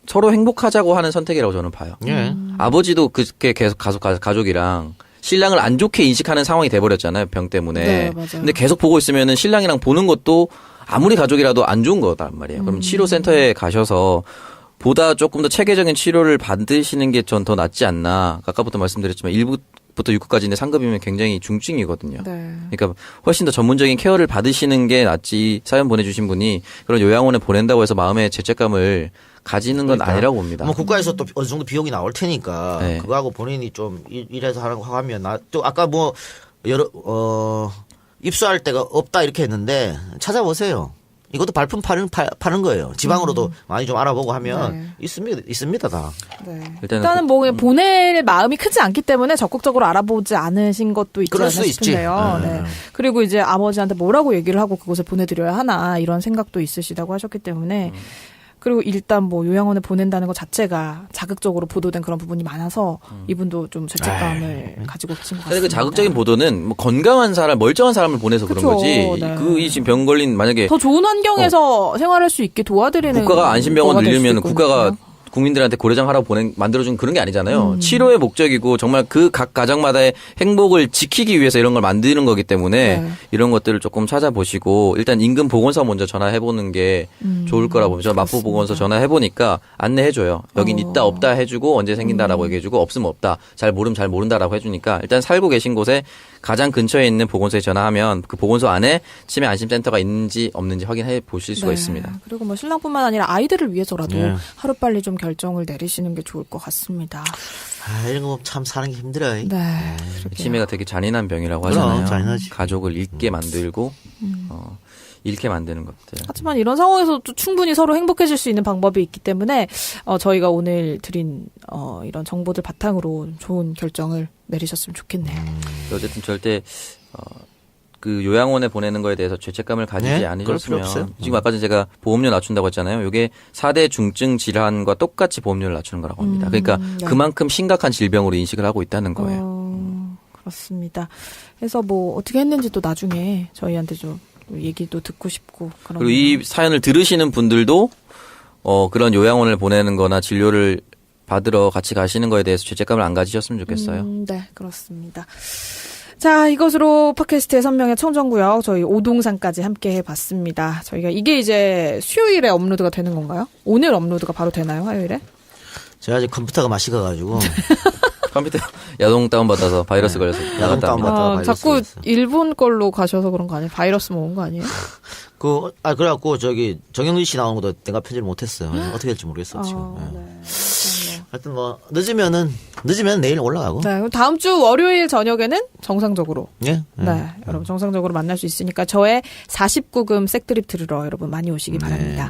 서로 행복하자고 하는 선택이라고 저는 봐요. 예. 아버지도 그렇게 계속 가족이랑 신랑을 안 좋게 인식하는 상황이 돼버렸잖아요. 병 때문에. 네, 맞아요. 근데 계속 보고 있으면은 신랑이랑 보는 것도 아무리 가족이라도 안 좋은 거단 말이에요. 그럼 치료센터에 가셔서 보다 조금 더 체계적인 치료를 받으시는 게 전 더 낫지 않나. 아까부터 말씀드렸지만 1부부터 6급까지인데 3급이면 굉장히 중증이거든요. 네. 그러니까 훨씬 더 전문적인 케어를 받으시는 게 낫지 사연 보내주신 분이 그런 요양원에 보낸다고 해서 마음의 죄책감을 가지는 건 아니라고 봅니다. 뭐 국가에서 또 어느 정도 비용이 나올 테니까 네. 그거하고 본인이 좀 일해서 하라고 하면 또 아까 뭐 입수할 데가 없다 이렇게 했는데 찾아보세요. 이것도 발품 파는 거예요. 지방으로도 많이 좀 알아보고 하면 있습니다 다. 네. 일단은 일단은 뭐 그냥 보낼 마음이 크지 않기 때문에 적극적으로 알아보지 않으신 것도 있지 그럴 않나 수도 있지. 싶은데요. 네. 그리고 이제 아버지한테 뭐라고 얘기를 하고 그곳에 보내드려야 하나 이런 생각도 있으시다고 하셨기 때문에 그리고 일단 뭐 요양원에 보낸다는 것 자체가 자극적으로 보도된 그런 부분이 많아서 이분도 좀 죄책감을 가지고 계신 것 같습니다. 근데 그 자극적인 보도는 뭐 건강한 사람, 멀쩡한 사람을 보내서 그런 그쵸. 거지. 네. 그 이 병 걸린 만약에 더 좋은 환경에서 생활할 수 있게 도와드리는 국가가 안심병원 거가 될 수도 늘리면 있거든요. 국민들한테 고려장 하라고 만들어준 그런 게 아니잖아요. 치료의 목적이고 정말 그 각 가정마다의 행복을 지키기 위해서 이런 걸 만드는 거기 때문에 네. 이런 것들을 조금 찾아보시고 일단 인근 보건소 먼저 전화해보는 게 좋을 거라고 봅니다. 저 마포 보건소 전화해보니까 안내해줘요. 여긴 있다 없다 해주고 언제 생긴다라고 얘기해주고 없으면 없다. 잘 모르면 잘 모른다라고 해주니까 일단 살고 계신 곳에 가장 근처에 있는 보건소에 전화하면 그 보건소 안에 치매 안심센터가 있는지 없는지 확인해 보실 수가 네. 있습니다. 그리고 뭐 신랑뿐만 아니라 아이들을 위해서라도 네. 하루빨리 좀 결정을 내리시는 게 좋을 것 같습니다. 이런 거 참 사는 게 힘들어요. 네. 그러게요. 치매가 되게 잔인한 병이라고 그럼, 하잖아요. 잔인하지. 가족을 잃게 만들고 잃게 만드는 것들. 하지만 이런 상황에서도 충분히 서로 행복해질 수 있는 방법이 있기 때문에 저희가 오늘 드린 이런 정보들 바탕으로 좋은 결정을 내리셨으면 좋겠네요. 어쨌든 절대 그 요양원에 보내는 거에 대해서 죄책감을 가지지 네? 그럴 필요 않으셨으면 없어요. 지금 아까 전에 제가 보험료 낮춘다고 했잖아요. 이게 4대 중증 질환과 똑같이 보험료를 낮추는 거라고 합니다. 그러니까 네. 그만큼 심각한 질병으로 인식을 하고 있다는 거예요. 그렇습니다. 그래서 뭐 어떻게 했는지 또 나중에 저희한테 좀 얘기도 듣고 싶고 그런. 그리고 이 사연을 들으시는 분들도 그런 요양원을 보내는 거나 진료를 받으러 같이 가시는 거에 대해서 죄책감을 안 가지셨으면 좋겠어요. 네, 그렇습니다. 자, 이것으로 팟캐스트의 선명의 청정구역 저희 오동산까지 함께 해봤습니다. 저희가 이게 이제 수요일에 업로드가 되는 건가요? 오늘 업로드가 바로 되나요? 화요일에? 제가 아직 컴퓨터가 맛이 가가지고 컴퓨터 야동 다운받아서 바이러스 걸려서 야동 나갔다 합니다. 다운받아. 바이러스 자꾸 걸렸어요. 일본 걸로 가셔서 그런 거 아니에요? 바이러스 모은 거 아니에요? 그래갖고 정영진 씨 나오는 것도 내가 편집을 못했어요. 어떻게 될지 모르겠어 지금. 예. 네. 하여튼 뭐 늦으면 내일 올라가고. 네, 그럼 다음 주 월요일 저녁에는 정상적으로. 예. 네, 여러분 정상적으로 만날 수 있으니까 저의 49금 색드립 들으러 여러분 많이 오시기 바랍니다.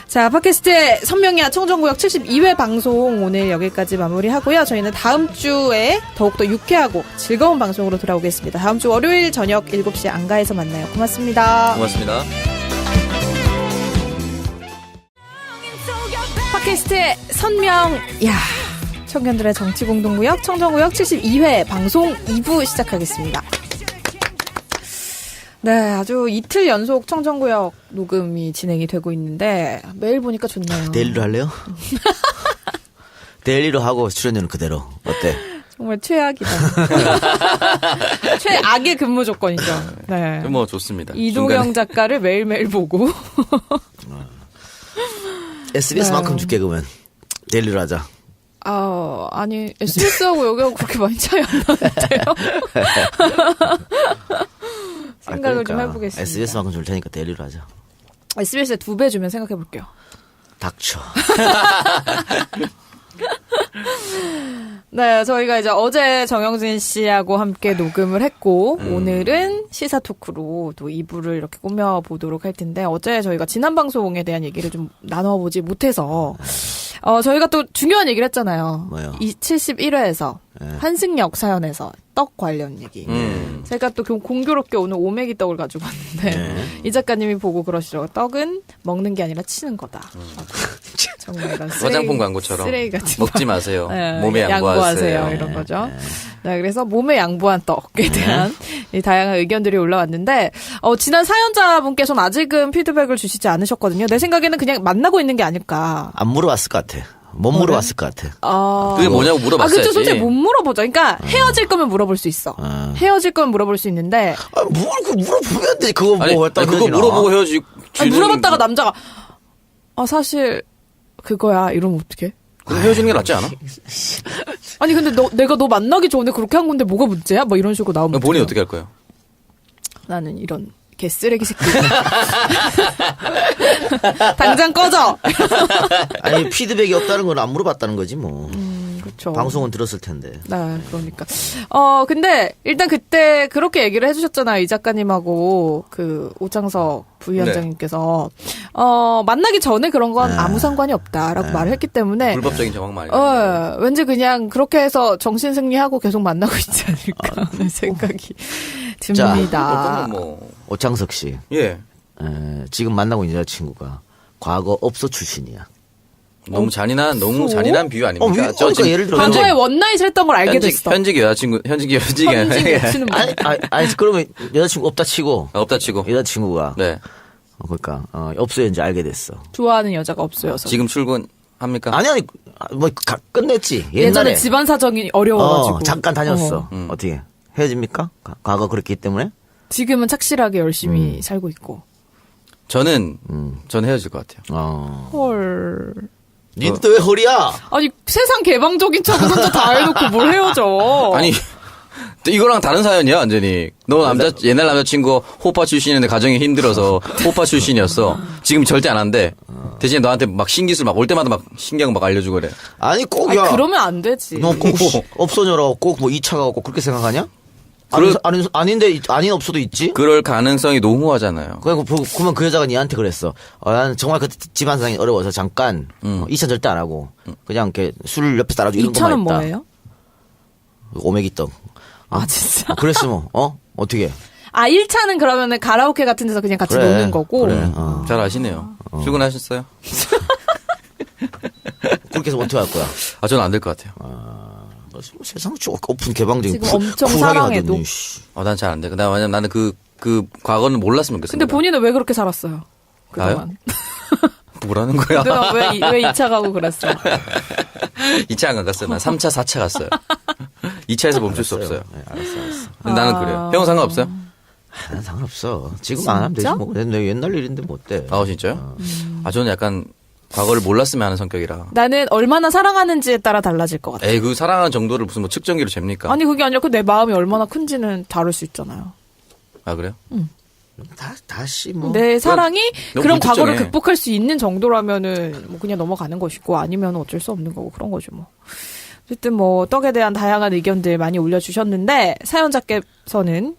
자, 팟캐스트의 선명이야 청정구역 72회 방송 오늘 여기까지 마무리하고요. 저희는 다음 주에 더욱더 유쾌하고 즐거운 방송으로 돌아오겠습니다. 다음 주 월요일 저녁 7시 안가에서 만나요. 고맙습니다. 고맙습니다. 팟캐스트의 선명야 청년들의 정치공동구역 청정구역 72회 방송 2부 시작하겠습니다. 네, 아주 이틀 연속 청정구역 녹음이 진행이 되고 있는데 매일 보니까 좋네요. 데일리로 할래요? 데일리로 하고 출연료는 그대로. 어때? 정말 최악이다. 최악의 근무 조건이죠. 네. 뭐 좋습니다. 이동영 작가를 매일매일 보고. SBS만큼 줄게 그러면. 데일리로 하자. 아니 SBS하고 여기하고 그렇게 많이 차이 안 나는데요. 생각을 좀 해보겠습니다. SBS만큼 줄 테니까 데일리로 하자. SBS에 2배 주면 생각해볼게요. 닥쳐. 네, 저희가 이제 어제 정영진 씨하고 함께 녹음을 했고, 오늘은 시사 토크로 또 2부를 이렇게 꾸며보도록 할 텐데, 어제 저희가 지난 방송에 대한 얘기를 좀 나눠보지 못해서, 저희가 또 중요한 얘기를 했잖아요. 뭐요? 이 71회에서, 한승역 사연에서 떡 관련 얘기. 제가 또 공교롭게 오늘 오메기 떡을 가지고 왔는데, 이 작가님이 보고 그러시더라고요. 떡은 먹는 게 아니라 치는 거다. 정말 이런 화장품 광고처럼 쓰레기 같은 먹지 마세요. 네, 몸에 양보하세요. 이런 거죠. 네, 그래서 몸에 양보한 떡에 대한 이 다양한 의견들이 올라왔는데 지난 사연자분께서는 아직은 피드백을 주시지 않으셨거든요. 내 생각에는 그냥 만나고 있는 게 아닐까. 안 물어봤을 것 같아. 못 물어봤을 것 같아. 그게 뭐냐고 물어봤어야지. 그렇죠. 솔직히 못 물어보죠. 그러니까 헤어질 거면 물어볼 수 있어. 헤어질 거면 물어볼 수 있는데 물어보면 되지. 그거 아니, 뭐 아니, 그거 물어보고 헤어지고 물어봤다가 남자가 사실 그거야 이러면 어떡해? 그럼 헤어지는 게 낫지 않아? 아니 근데 내가 너 만나기 전에 그렇게 한 건데 뭐가 문제야? 뭐 이런 식으로 나오면 본인이 어떡해요? 어떻게 할 거예요? 나는 이런 개쓰레기 새끼. 당장 꺼져. 아니 피드백이 없다는 건 안 물어봤다는 거지 뭐. 그렇죠. 방송은 들었을 텐데. 네, 그러니까. 근데 일단 그때 그렇게 얘기를 해주셨잖아요. 이 작가님하고 그 오창석 부위원장님께서 만나기 전에 그런 건 아무 상관이 없다라고 말을 했기 때문에. 불법적인 정황만 아니에요. 왠지 그냥 그렇게 해서 정신 승리하고 계속 만나고 있지 않을까 하는 생각이 듭니다. 뭐. 오창석 씨. 예. 지금 만나고 있는 여자친구가 과거 업소 출신이야. 너무 잔인한 비유 아닙니까? 저 지금 예를 들어 과거에 원나잇을 했던 걸 알게 됐어. 현직 여자친구. 여친은 아니 그러면 여자친구 없다 치고 없다 치고. 여자친구가 네. 그러니까 없어였는지 알게 됐어. 좋아하는 여자가 없어여서. 지금 출근하는 합니까? 아니, 뭐, 끝냈지. 예전에 옛날에. 집안 사정이 어려워가지고. 잠깐 다녔어. 어떻게. 헤어집니까? 과거 그랬기 때문에? 지금은 착실하게 열심히 살고 있고. 저는 헤어질 것 같아요. 헐. 니도 왜 허리야? 아니 세상 개방적인 척을 혼자 다 해놓고 뭘 헤어져. 아니, 또 이거랑 다른 사연이야, 완전히. 너 옛날 남자친구 호빠 출신인데 가정이 힘들어서 호빠 출신이었어. 지금 절대 안 한대. 대신에 너한테 막 신기술 막 올 때마다 막 신기한 거 막 알려주고 그래. 아니, 꼭, 아니, 야. 그러면 안 되지. 너 꼭, 없어져라고 꼭 뭐 2차 가고 그렇게 생각하냐? 아닌데, 아닌 없어도 있지? 그럴 가능성이 농후하잖아요. 그러면 그 여자가 니한테 그랬어. 나는 정말 그 집안 상황이 어려워서 잠깐, 2차 절대 안 하고, 그냥 이렇게 술 옆에 따라주고 이런 것만 2차는 했다. 뭐예요? 오메기떡. 아 진짜? 그랬으면, 어떻게? 아 1차는 그러면은 가라오케 같은 데서 그냥 같이 그래, 노는 거고. 그래, 잘 아시네요. 출근하셨어요? 그렇게 해서 어떻게 할 거야? 아, 저는 안 될 것 같아요. 세상 오픈 개방적인 지금 엄청 쿨하게 사랑해도. 하더니, 씨. 난 잘 안 돼. 왜냐면 나는 그 과거는 몰랐으면 좋겠어. 근데 본인은 왜 그렇게 살았어요? 나요? 그동안. 뭐라는 거야? 그동안 왜 2차 가고 그랬어? 2차 안 갔어요. 난 3차, 4차 갔어요. 2차에서 멈출 수 없어요. 네, 알았어. 근데 나는 그래요. 형은 상관없어요? 난 상관없어. 지금 안 하면 되지 진짜? 뭐. 내 옛날 일인데 뭐 어때? 아, 진짜요? 저는 약간 과거를 몰랐으면 하는 성격이라. 나는 얼마나 사랑하는지에 따라 달라질 것 같아. 에이, 그 사랑하는 정도를 무슨 뭐 측정기로 잽니까? 아니 그게 아니라 내 마음이 얼마나 큰지는 다를 수 있잖아요. 아, 그래요? 다시 뭐. 내 사랑이 너무 그런 과거를 불특정해. 극복할 수 있는 정도라면은 뭐 그냥 넘어가는 것이고 아니면 어쩔 수 없는 거고 그런 거죠 뭐. 어쨌든 뭐 떡에 대한 다양한 의견들 많이 올려주셨는데 사연자께서는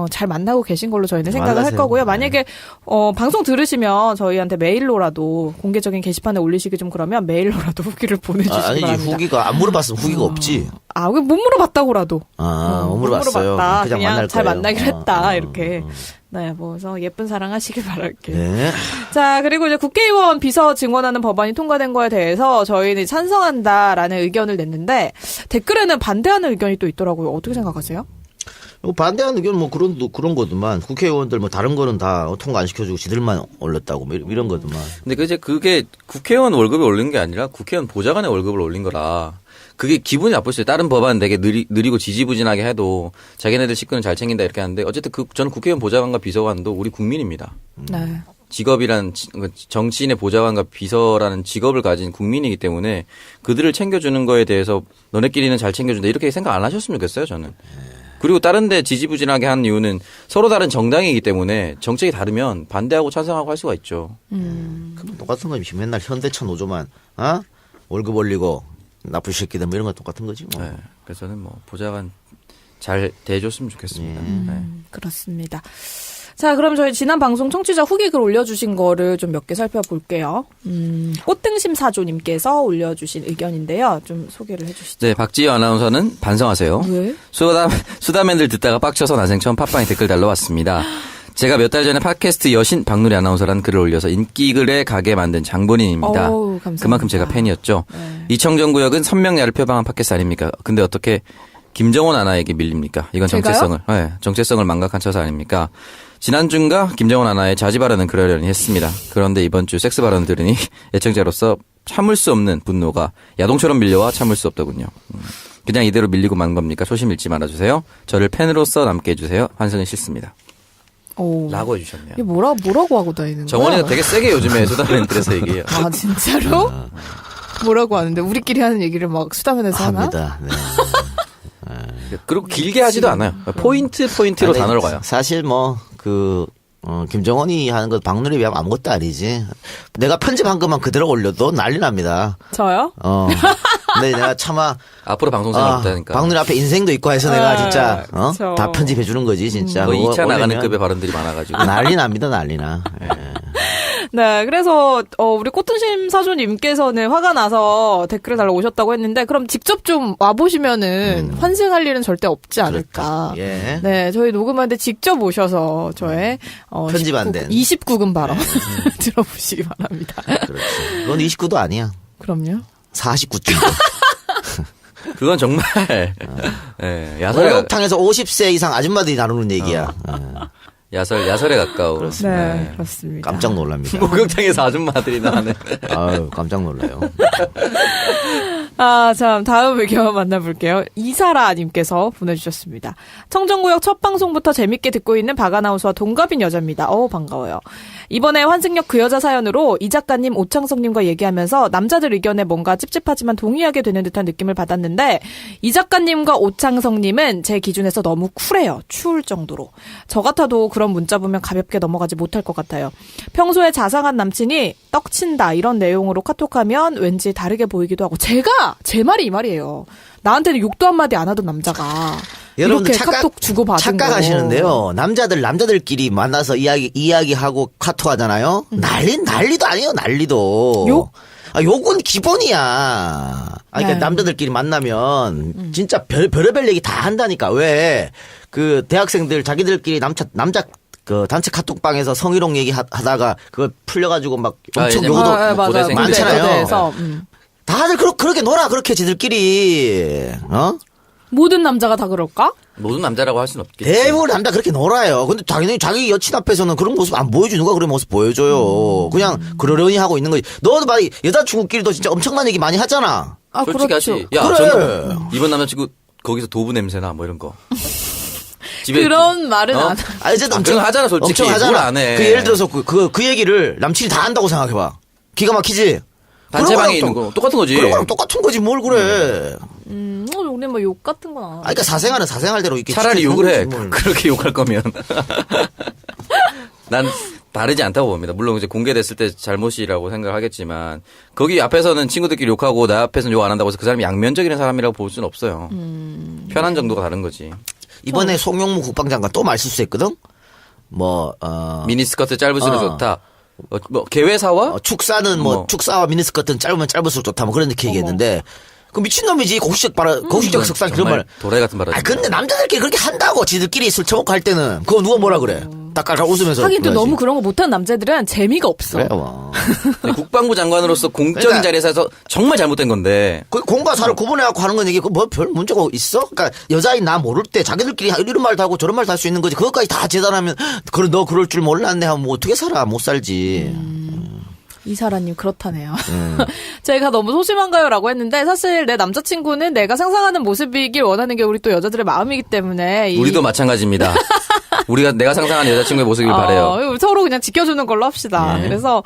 잘 만나고 계신 걸로 저희는 생각을 할 만나세요. 거고요. 만약에 방송 들으시면 저희한테 메일로라도 공개적인 게시판에 올리시기 좀 그러면 메일로라도 후기를 보내주시기 아니지, 바랍니다. 후기가, 안 물어봤으면 후기가 없지. 못 물어봤다고라도. 못 물어봤어요. 물어봤다. 그냥 만날 잘 거예요. 만나기로 했다. 이렇게. 네, 뭐, 그래서 예쁜 사랑 하시길 바랄게요. 네. 자, 그리고 이제 국회의원 비서 증언하는 법안이 통과된 거에 대해서 저희는 찬성한다라는 의견을 냈는데 댓글에는 반대하는 의견이 또 있더라고요. 어떻게 생각하세요? 뭐 반대하는 의견은 뭐 그런 거더만. 국회의원들 뭐 다른 거는 다 통과 안 시켜주고 지들만 올렸다고 뭐 이런 거더만. 근데 그게 국회의원 월급을 올린 게 아니라 국회의원 보좌관의 월급을 올린 거라. 그게 기분이 나쁠 수 있어요. 다른 법안 되게 느리고 지지부진하게 해도 자기네들 식구는 잘 챙긴다 이렇게 하는데 어쨌든 저는 국회의원 보좌관과 비서관도 우리 국민입니다. 네. 직업이란 정치인의 보좌관과 비서라는 직업을 가진 국민이기 때문에 그들을 챙겨주는 거에 대해서 너네끼리는 잘 챙겨준다 이렇게 생각 안 하셨으면 좋겠어요 저는. 그리고 다른 데 지지부진하게 한 이유는 서로 다른 정당이기 때문에 정책이 다르면 반대하고 찬성하고 할 수가 있죠. 그건 똑같은 거지. 맨날 현대차 노조만, 월급 올리고 나쁜 새끼들 뭐 이런 거 똑같은 거지 뭐. 네. 그래서 저는 뭐 보좌관 잘 대해줬으면 좋겠습니다. 네. 그렇습니다. 자, 그럼 저희 지난 방송 청취자 후기 글 올려주신 거를 좀 몇 개 살펴볼게요. 꽃등심 사조님께서 올려주신 의견인데요. 좀 소개를 해주시죠. 네, 박지희 아나운서는 반성하세요. 왜? 수다맨들 듣다가 빡쳐서 난생 처음 팟빵에 댓글 달러 왔습니다. 제가 몇 달 전에 팟캐스트 여신 박누리 아나운서라는 글을 올려서 인기글에 가게 만든 장본인입니다. 어우, 감사합니다. 그만큼 제가 팬이었죠. 네. 이청정구역은 선명야를 표방한 팟캐스트 아닙니까? 근데 어떻게 김정원 아나에게 밀립니까? 이건 제가요? 정체성을 망각한 처사 아닙니까? 지난주인가 김정원 아나의 자지 발언은 그러려니 했습니다. 그런데 이번 주 섹스 발언을 들으니 애청자로서 참을 수 없는 분노가 야동처럼 밀려와 참을 수 없더군요. 그냥 이대로 밀리고 만 겁니까? 초심 잃지 말아주세요. 저를 팬으로서 남게 해주세요. 환승은 싫습니다. 오. 라고 해주셨네요. 이게 뭐라고 하고 다니는 거야? 정원이가 되게 세게 요즘에 수다맨들에서 얘기해요. 아, 진짜로? 뭐라고 하는데? 우리끼리 하는 얘기를 막 수다면에서 하나? 합니다. 네. 그리고 길게 하지도 않아요. 포인트로 단어로 가요. 사실 뭐, 김정원이 하는 것 박누리에 비하면 아무것도 아니지. 내가 편집한 것만 그대로 올려도 난리 납니다. 저요? 근데 내가 차마. 앞으로 방송생활 못하니까. 박누리 앞에 인생도 있고 해서 내가 진짜, 그쵸. 다 편집해 주는 거지, 진짜. 거의 그거 2차 나가는 올리면 급의 발언들이 많아가지고. 난리 납니다, 난리나. 예. 네, 그래서 우리 꽃등심 사조님께서는 화가 나서 댓글을 달러 오셨다고 했는데 그럼 직접 좀 와보시면은 환승할 일은 절대 없지 않을까. 예. 네, 저희 녹음하는데 직접 오셔서 저의 편집 안 된. 29금 발언 들어보시기 바랍니다. 그렇지. 그건 29도 아니야. 그럼요. 49쯤. 그건 정말, 야설이가. 목욕탕에서 50세 이상 아줌마들이 나누는 얘기야. 야설에 가까워. 네, 그렇습니다. 깜짝 놀랍니다. 목욕탕에서 아줌마들이 나는. 아유, 깜짝 놀라요. 아, 참, 다음 의견 만나볼게요. 이사라님께서 보내주셨습니다. 청정구역 첫 방송부터 재밌게 듣고 있는 박아나운서와 동갑인 여자입니다. 반가워요. 이번에 환승역 그 여자 사연으로 이 작가님, 오창석님과 얘기하면서 남자들 의견에 뭔가 찝찝하지만 동의하게 되는 듯한 느낌을 받았는데, 이 작가님과 오창석님은 제 기준에서 너무 쿨해요. 추울 정도로. 저 같아도 그런 문자 보면 가볍게 넘어가지 못할 것 같아요. 평소에 자상한 남친이 떡친다 이런 내용으로 카톡하면 왠지 다르게 보이기도 하고, 제 말이 이 말이에요. 나한테는 욕도 한마디 안 하던 남자가 여러분들 이렇게 카톡 주고받은 착각하시는데요. 남자들끼리 만나서 이야기하고 카톡 하잖아요. 난리도 아니에요, 난리도. 욕? 욕은 기본이야. 그러니까 네. 남자들끼리 만나면 진짜 별의별 얘기 다 한다니까. 왜? 그 대학생들 자기들끼리 남자 그 단체 카톡방에서 성희롱 얘기 하다가 그걸 풀려가지고 막 엄청 예전에 요구도 맞아요. 고대생 많잖아요. 고대에서, 다들 그렇게 놀아, 그렇게 지들끼리. 모든 남자가 다 그럴까? 모든 남자라고 할 수는 없겠지. 대부분 남자 그렇게 놀아요. 근데 당연히 자기 여친 앞에서는 그런 모습 안 보여줘. 누가 그런 모습 보여줘요. 그냥 그러려니 하고 있는 거지. 너도 막 여자친구끼리도 진짜 엄청난 얘기 많이 하잖아. 아, 솔직히 그렇죠. 하지. 야, 그래. 저는 이번 남자친구 거기서 도부 냄새나 뭐 이런 거. 집에 그런 말은 안 어쨌든 그건 하잖아, 솔직히. 엄청 하잖아. 뭘 안 해. 그 예를 들어서 그 얘기를 남친이 다 한다고 생각해봐. 기가 막히지? 단체방에 그런 있는 거 똑같은 거지. 그런 거랑 똑같은 거지 뭘 그래. 우리 뭐 욕 같은 건 안 하고. 그러니까 사생활은 사생활대로 있겠지. 차라리 욕을 해. 뭘. 그렇게 욕할 거면. 난 다르지 않다고 봅니다. 물론 이제 공개됐을 때 잘못이라고 생각하겠지만 거기 앞에서는 친구들끼리 욕하고 나 앞에서는 욕 안 한다고 해서 그 사람이 양면적인 사람이라고 볼 수는 없어요. 편한 정도가 다른 거지. 이번에 송영무 국방장관 또 말 실수했거든? 미니스커트 짧을수록 좋다. 뭐 개회사와 축사는 뭐. 축사와 미니스커트는 짧으면 짧을수록 좋다 뭐 그런 이렇게 얘기했는데 그 미친놈이지 공식적 석상 그런 말. 도라이 같은 말 하지. 근데 남자들끼리 그렇게 한다고 지들끼리 술 처먹고 할 때는 그거 누가 뭐라 그래. 딱 깔깔 웃으면서. 하긴 또 그래야지. 너무 그런 거 못하는 남자들은 재미가 없어. 그래 뭐. 국방부 장관으로서 공적인 그러니까 자리에서 해서 정말 잘못된 건데. 그 공과 사를 구분해갖고 하는 건 얘기 뭐 별 문제가 있어? 그러니까 여자인 나 모를 때 자기들끼리 이런 말도 하고 저런 말도 할 수 있는 거지. 그것까지 다 재단하면 너 그럴 줄 몰랐네 하면 뭐 어떻게 살아? 못 살지. 이사라님 그렇다네요. 제가 너무 소심한가요라고 했는데 사실 내 남자친구는 내가 상상하는 모습이길 원하는 게 우리 또 여자들의 마음이기 때문에 우리도 마찬가지입니다. 내가 상상하는 여자친구의 모습이길 바래요. 서로 그냥 지켜주는 걸로 합시다. 네. 그래서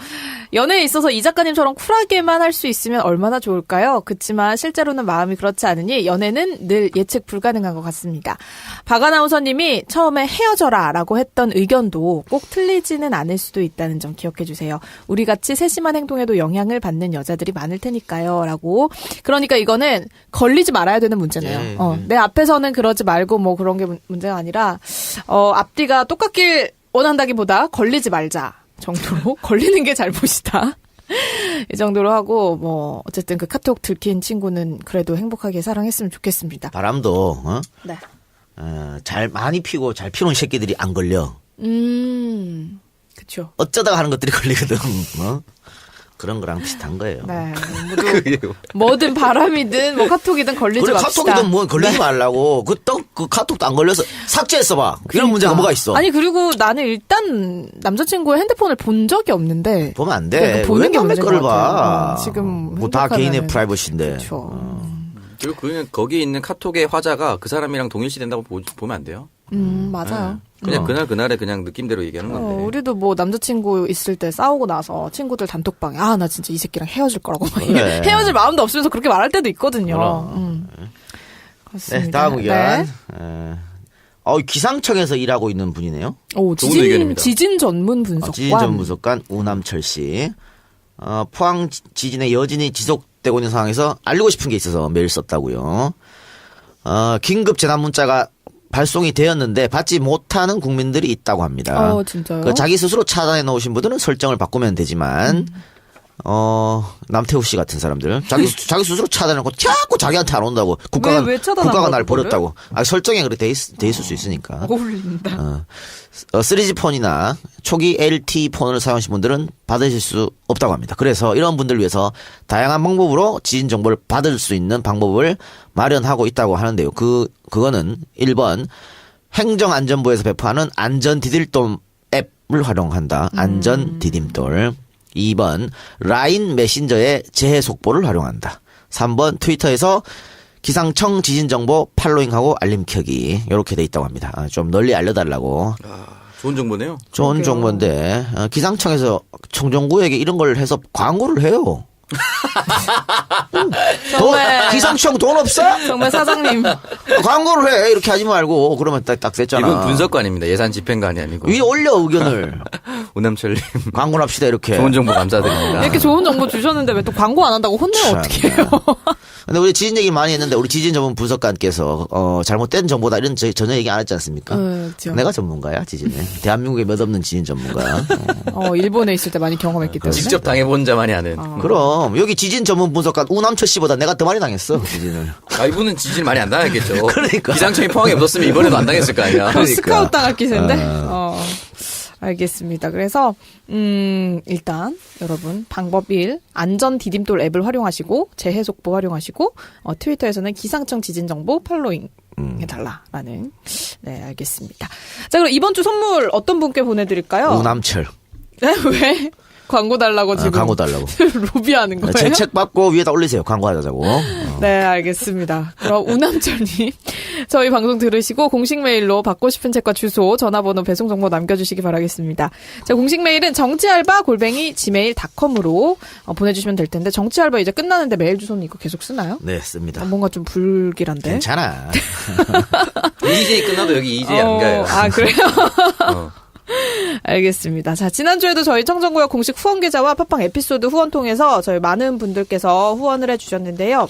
연애에 있어서 이 작가님처럼 쿨하게만 할 수 있으면 얼마나 좋을까요? 그렇지만 실제로는 마음이 그렇지 않으니 연애는 늘 예측 불가능한 것 같습니다. 박아나운서님이 처음에 헤어져라라고 했던 의견도 꼭 틀리지는 않을 수도 있다는 점 기억해 주세요. 우리 같이 세심한 행동에도 영향을 받는 여자들이 많을 테니까요. 라고. 그러니까 이거는 걸리지 말아야 되는 문제네요. 내 앞에서는 그러지 말고 뭐 그런 게 문제가 아니라 앞뒤가 똑같길 원한다기보다 걸리지 말자 정도로 걸리는 게 잘못이다. 이 정도로 하고 뭐 어쨌든 그 카톡 들킨 친구는 그래도 행복하게 사랑했으면 좋겠습니다. 바람도 네. 잘 많이 피고 잘 피우는 새끼들이 안 걸려. 그쵸. 어쩌다가 하는 것들이 걸리거든. 그런 거랑 비슷한 거예요. 네. 뭐든 바람이든 뭐 카톡이든 걸리지 그래 맙시다. 카톡이든 뭐 걸리지 말라고. 그 카톡도 안 걸려서 삭제했어봐. 이런 문제가 뭐가 있어? 아니 그리고 나는 일단 남자친구의 핸드폰을 본 적이 없는데 보면 안 돼. 그러니까 보는 왜 게 남의 문제인 거를 것 같아요. 봐. 지금 뭐 다 개인의 행복하면은- 프라이버시인데. 그렇죠. 그리고 그냥 거기 있는 카톡의 화자가 그 사람이랑 동일시된다고 보면 안 돼요. 맞아요. 그냥 그날에 그냥 느낌대로 얘기하는 건데. 우리도 뭐 남자친구 있을 때 싸우고 나서 친구들 단톡방에 나 진짜 이 새끼랑 헤어질 거라고 막 그래. 헤어질 마음도 없으면서 그렇게 말할 때도 있거든요. 그럼. 그렇습니다. 네, 다음 의견. 네. 기상청에서 일하고 있는 분이네요. 오, 좋은 의견입니다. 지진 전문 분석관. 지진 전문석관 우남철 씨. 포항 지진의 여진이 지속되고 있는 상황에서 알리고 싶은 게 있어서 메일 썼다고요. 긴급 재난 문자가 발송이 되었는데 받지 못하는 국민들이 있다고 합니다. 진짜요? 자기 스스로 차단해 놓으신 분들은 설정을 바꾸면 되지만 남태우 씨 같은 사람들 자기 스스로 차단해놓고 자꾸 자기한테 안 온다고 왜 차단한 국가가 거야, 날 그거를? 버렸다고. 설정에 그렇게 돼 있을 수 있으니까. 어울린다. 3G 폰이나 초기 LTE 폰을 사용하신 분들은 받으실 수 없다고 합니다. 그래서 이런 분들을 위해서 다양한 방법으로 지진 정보를 받을 수 있는 방법을 마련하고 있다고 하는데요. 그거는 1번 행정안전부에서 배포하는 안전디딤돌 앱을 활용한다. 안전디딤돌. 2번 라인 메신저의 재해 속보를 활용한다. 3번 트위터에서 기상청 지진정보 팔로잉하고 알림 켜기. 이렇게 돼 있다고 합니다. 좀 널리 알려달라고. 좋은 정보네요. 좋은 그러게요. 정보인데 기상청에서 청정구에게 이런 걸 해서 광고를 해요. 정말 기상청 돈 없어? 정말 사장님 광고를 해. 이렇게 하지 말고 그러면 딱 됐잖아. 이건 분석관입니다. 예산 집행관이 아니고. 위에 올려 의견을. 우남철님. 광고를 합시다 이렇게. 좋은 정보 감사드립니다. 이렇게 좋은 정보 주셨는데 왜 또 광고 안 한다고 혼내면 어떡해요? 근데 우리 지진 얘기 많이 했는데 우리 지진 전문 분석관께서 잘못된 정보다 이런 전혀 얘기 안 했지 않습니까? 그렇죠. 내가 전문가야 지진에. 대한민국에 몇 없는 지진 전문가. 일본에 있을 때 많이 경험했기 때문에. 직접 당해본 자만이 아는. 그럼 여기 지진 전문 분석관 우남철 씨보다 내가 더 많이 당했어 지진을. 이분은 지진 많이 안 당했겠죠. 그러니까. 기상청이 포항에 없었으면 이번에도 안 당했을 거 아니야. 그러니까. 스카웃 당할 기세인데. 알겠습니다. 그래서 일단 여러분 방법 1 안전 디딤돌 앱을 활용하시고 재해 속보 활용하시고 트위터에서는 기상청 지진 정보 팔로잉 해달라라는. 네, 알겠습니다. 자, 그럼 이번 주 선물 어떤 분께 보내드릴까요? 우남철. 네, 왜? 광고 달라고 지금. 광고 달라고. 로비하는 거예요? 제 책 받고 위에다 올리세요. 광고하자고. 네, 알겠습니다. 그럼 우남철님, 저희 방송 들으시고 공식 메일로 받고 싶은 책과 주소, 전화번호, 배송 정보 남겨주시기 바라겠습니다. 자, 공식 메일은 정치알바@gmail.com으로 보내주시면 될 텐데 정치알바 이제 끝나는데 메일 주소는 이거 계속 쓰나요? 네, 씁니다. 뭔가 좀 불길한데. 괜찮아. EJ 끝나도 여기 EJ 안 가요. 그래요? 어. 알겠습니다. 자, 지난주에도 저희 청정구역 공식 후원 계좌와 팟빵 에피소드 후원 통해서 저희 많은 분들께서 후원을 해주셨는데요.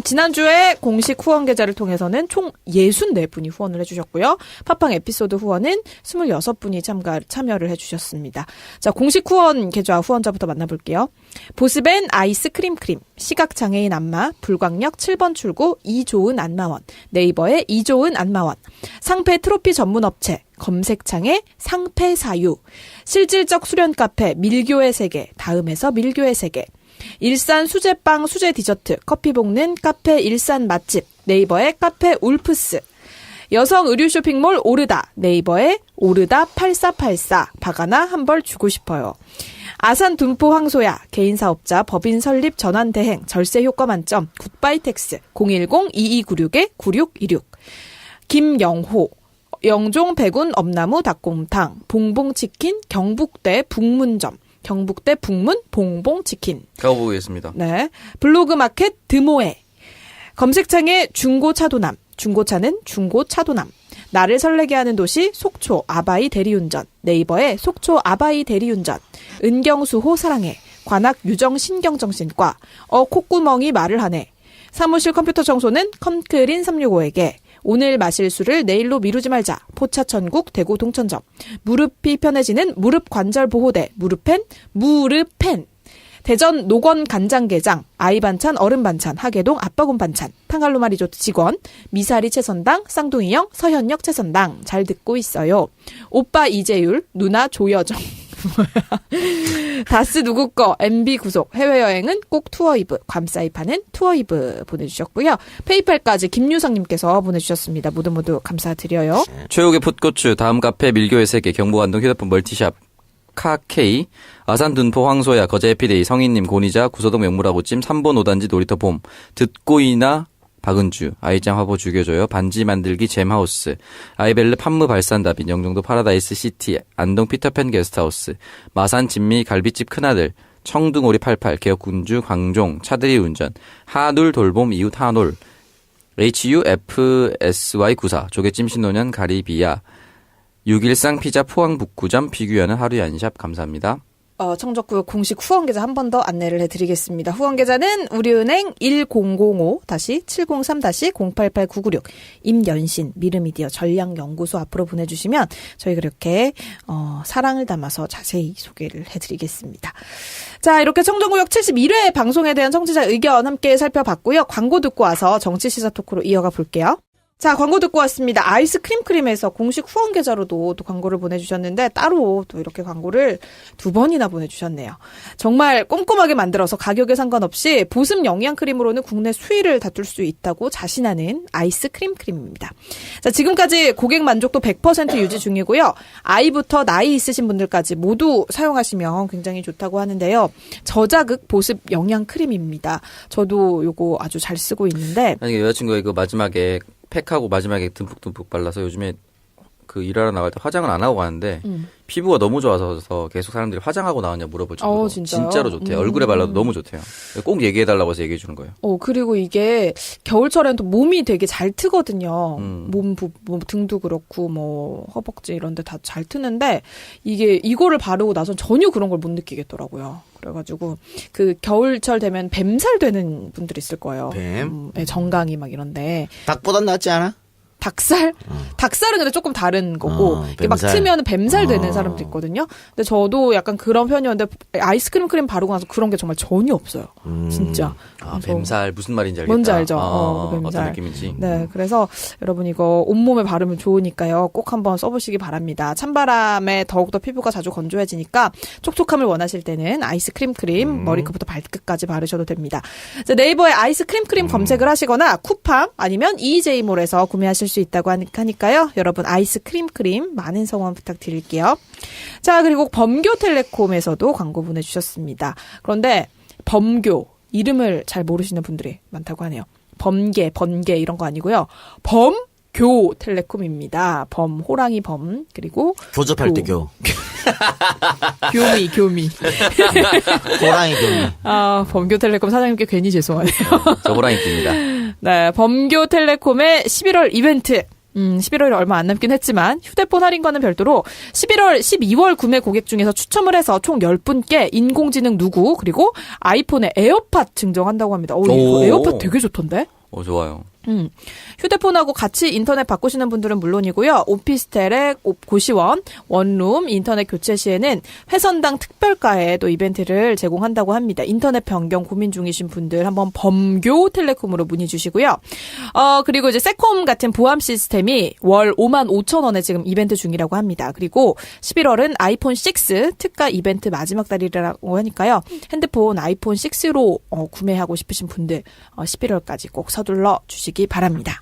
지난주에 공식 후원 계좌를 통해서는 총 64분이 후원을 해주셨고요. 팟빵 에피소드 후원은 26분이 참여를 해주셨습니다. 자, 공식 후원 계좌 후원자부터 만나볼게요. 보스벤 아이스크림 크림, 시각장애인 안마, 불광역 7번 출구 이조은 안마원, 네이버의 이조은 안마원, 상패 트로피 전문업체, 검색창에 상패사유, 실질적 수련 카페 밀교의 세계, 다음에서 밀교의 세계, 일산 수제빵 수제 디저트 커피 볶는 카페 일산 맛집, 네이버의 카페 울프스, 여성 의류 쇼핑몰 오르다, 네이버의 오르다 8484, 박아나 한 벌 주고 싶어요. 아산 둔포 황소야, 개인사업자 법인 설립 전환 대행 절세 효과 만점 굿바이텍스 010-2296-9626, 김영호, 영종 백운 엄나무 닭곰탕, 봉봉치킨 경북대 북문점, 경북대 북문 봉봉치킨. 가보겠습니다. 네. 블로그 마켓 드모에, 검색창에 중고차도남, 중고차는 중고차도남, 나를 설레게 하는 도시 속초 아바이 대리운전, 네이버에 속초 아바이 대리운전, 은경수호 사랑해, 관악 유정 신경정신과, 콧구멍이 말을 하네, 사무실 컴퓨터 청소는 컴크린 365에게, 오늘 마실 술을 내일로 미루지 말자, 포차천국 대구 동천점, 무릎이 편해지는 무릎 관절 보호대 무릎펜, 무릎펜, 대전 노건 간장게장, 아이 반찬 어른 반찬 하계동 아빠곰 반찬, 탕갈로마 리조트 직원, 미사리 채선당, 쌍둥이형 서현역 채선당. 잘 듣고 있어요. 오빠 이재율, 누나 조여정, 다스 누구 거, MB 구속, 해외여행은 꼭 투어이브, 감사이파는 투어이브 보내주셨고요. 페이팔까지 김유성님께서 보내주셨습니다. 모두 감사드려요. 최욱의 풋고추, 다음 카페 밀교의 세계, 경부안동 휴대폰 멀티샵 카케이, 아산 둔포 황소야, 거제 해피데이, 성인님 고니자, 구서동 명물아구찜, 3번 5단지 놀이터 봄, 듣고이나 박은주, 아이짱 화보 죽여줘요, 반지 만들기 잼하우스, 아이벨르 판무 발산다빈, 영종도 파라다이스 시티, 안동 피터팬 게스트하우스, 마산 진미 갈비집 큰아들, 청둥오리 88, 개혁군주 광종, 차들이 운전, 하눌 돌봄 이웃 하놀, HUFSY94, 조개찜 신노년 가리비야, 613 피자 포항 북구점 비교하는 하루 얀샵 감사합니다. 청적구역 공식 후원계좌 한 번 더 안내를 해드리겠습니다. 후원계좌는 우리은행 1005-703-088-996 임연신 미르미디어 전략연구소 앞으로 보내주시면 저희가 이렇게 사랑을 담아서 자세히 소개를 해드리겠습니다. 자, 이렇게 청정구역 71회 방송에 대한 청취자 의견 함께 살펴봤고요. 광고 듣고 와서 정치시사 토크로 이어가 볼게요. 자, 광고 듣고 왔습니다. 아이스크림 크림에서 공식 후원 계좌로도 또 광고를 보내주셨는데 따로 또 이렇게 광고를 2번이나 보내주셨네요. 정말 꼼꼼하게 만들어서 가격에 상관없이 보습 영양 크림으로는 국내 수위를 다툴 수 있다고 자신하는 아이스크림 크림입니다. 자, 지금까지 고객 만족도 100% 유지 중이고요. 아이부터 나이 있으신 분들까지 모두 사용하시면 굉장히 좋다고 하는데요. 저자극 보습 영양 크림입니다. 저도 요거 아주 잘 쓰고 있는데 아니 여자친구가 이거 마지막에 팩하고 마지막에 듬뿍듬뿍 발라서 요즘에 그 일하러 나갈 때 화장을 안 하고 가는데 피부가 너무 좋아서 계속 사람들이 화장하고 나왔냐 물어볼 정도로 진짜요? 진짜로 좋대요. 얼굴에 발라도 너무 좋대요. 꼭 얘기해달라고 해서 얘기해 주는 거예요. 그리고 이게 겨울철엔 또 몸이 되게 잘 트거든요. 몸 등도 그렇고 뭐 허벅지 이런 데 다 잘 트는데 이거를 바르고 나선 전혀 그런 걸 못 느끼겠더라고요. 그래가지고 그 겨울철 되면 뱀살 되는 분들이 있을 거예요. 뱀? 정강이 막 이런데. 닭보단 낫지 않아? 닭살? 닭살은 근데 조금 다른 거고, 이게 막 뱀살. 트면 뱀살 되는 사람도 있거든요. 근데 저도 약간 그런 편이었는데, 아이스크림 크림 바르고 나서 그런 게 정말 전혀 없어요. 진짜. 아, 그래서 뱀살 무슨 말인지 알겠다. 뭔지 알죠? 뱀살. 뱀살. 어떤 느낌인지. 네, 그래서 여러분 이거 온몸에 바르면 좋으니까요. 꼭 한번 써보시기 바랍니다. 찬바람에 더욱더 피부가 자주 건조해지니까 촉촉함을 원하실 때는 아이스크림 크림 머리끝부터 발끝까지 바르셔도 됩니다. 자, 네이버에 아이스크림 크림 검색을 하시거나 쿠팡 아니면 EJ몰에서 구매하실 수 있다고 하니까요. 여러분 아이스크림 크림 많은 성원 부탁드릴게요. 자, 그리고 범교텔레콤에서도 광고 보내주셨습니다. 그런데 범교 이름을 잘 모르시는 분들이 많다고 하네요. 번개 이런 거 아니고요. 범교텔레콤입니다. 호랑이 범 그리고 교접할 때 교. 교미. 호랑이 교미. 범교텔레콤 사장님께 괜히 죄송하네요. 저 호랑이띠입니다. 네, 범교텔레콤의 11월 이벤트. 11월이 얼마 안 남긴 했지만 휴대폰 할인과는 별도로 11월, 12월 구매 고객 중에서 추첨을 해서 총 10분께 인공지능 누구 그리고 아이폰의 에어팟 증정한다고 합니다. 이거 에어팟 되게 좋던데? 좋아요. 휴대폰하고 같이 인터넷 바꾸시는 분들은 물론이고요. 오피스텔의 고시원, 원룸, 인터넷 교체 시에는 회선당 특별가에 또 이벤트를 제공한다고 합니다. 인터넷 변경 고민 중이신 분들 한번 범교텔레콤으로 문의 주시고요. 그리고 이제 세콤 같은 보안 시스템이 월 55,000원에 지금 이벤트 중이라고 합니다. 그리고 11월은 아이폰 6 특가 이벤트 마지막 달이라고 하니까요. 핸드폰 아이폰 6로 구매하고 싶으신 분들 11월까지 꼭 서둘러 주시기 바랍니다.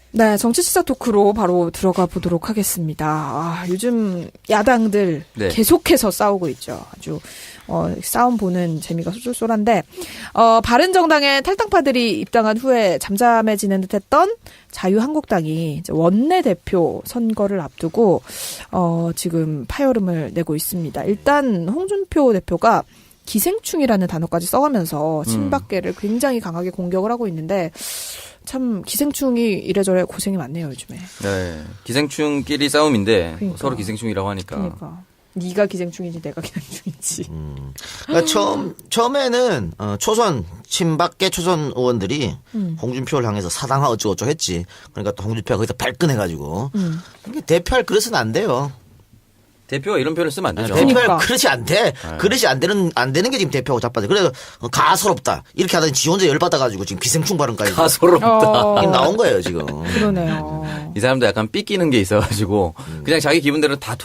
네, 정치시사 토크로 바로 들어가 보도록 하겠습니다. 요즘 야당들 네. 계속해서 싸우고 있죠. 아주 싸움 보는 재미가 쏠쏠한데 바른정당의 탈당파들이 입당한 후에 잠잠해지는 듯했던 자유한국당이 이제 원내대표 선거를 앞두고 지금 파열음을 내고 있습니다. 일단 홍준표 대표가 기생충이라는 단어까지 써가면서 친박계를 굉장히 강하게 공격을 하고 있는데 참 기생충이 이래저래 고생이 많네요 요즘에. 네, 기생충끼리 싸움인데 그러니까. 서로 기생충이라고 하니까. 그러니까 네가 기생충이지 내가 기생충이지. 그러니까 처음에는 초선 친박계 초선 의원들이 홍준표를 향해서 사당하 어쩌고저쩌고 했지. 그러니까 또 홍준표가 거기서 발끈해가지고 이게 대표할 그릇은 안 돼요. 대표가 이런 표현을 쓰면 안 되죠. 그러니까. 대표할 그릇이 안 돼. 그릇이 안 되는 게 지금 대표하고 자빠져. 그래서 가소롭다. 이렇게 하더니 지 혼자 열받아가지고 지금 기생충 발언까지. 가소롭다. 이게 나온 거예요 지금. 그러네요. 이 사람도 약간 삐끼는 게 있어가지고 그냥 자기 기분대로 다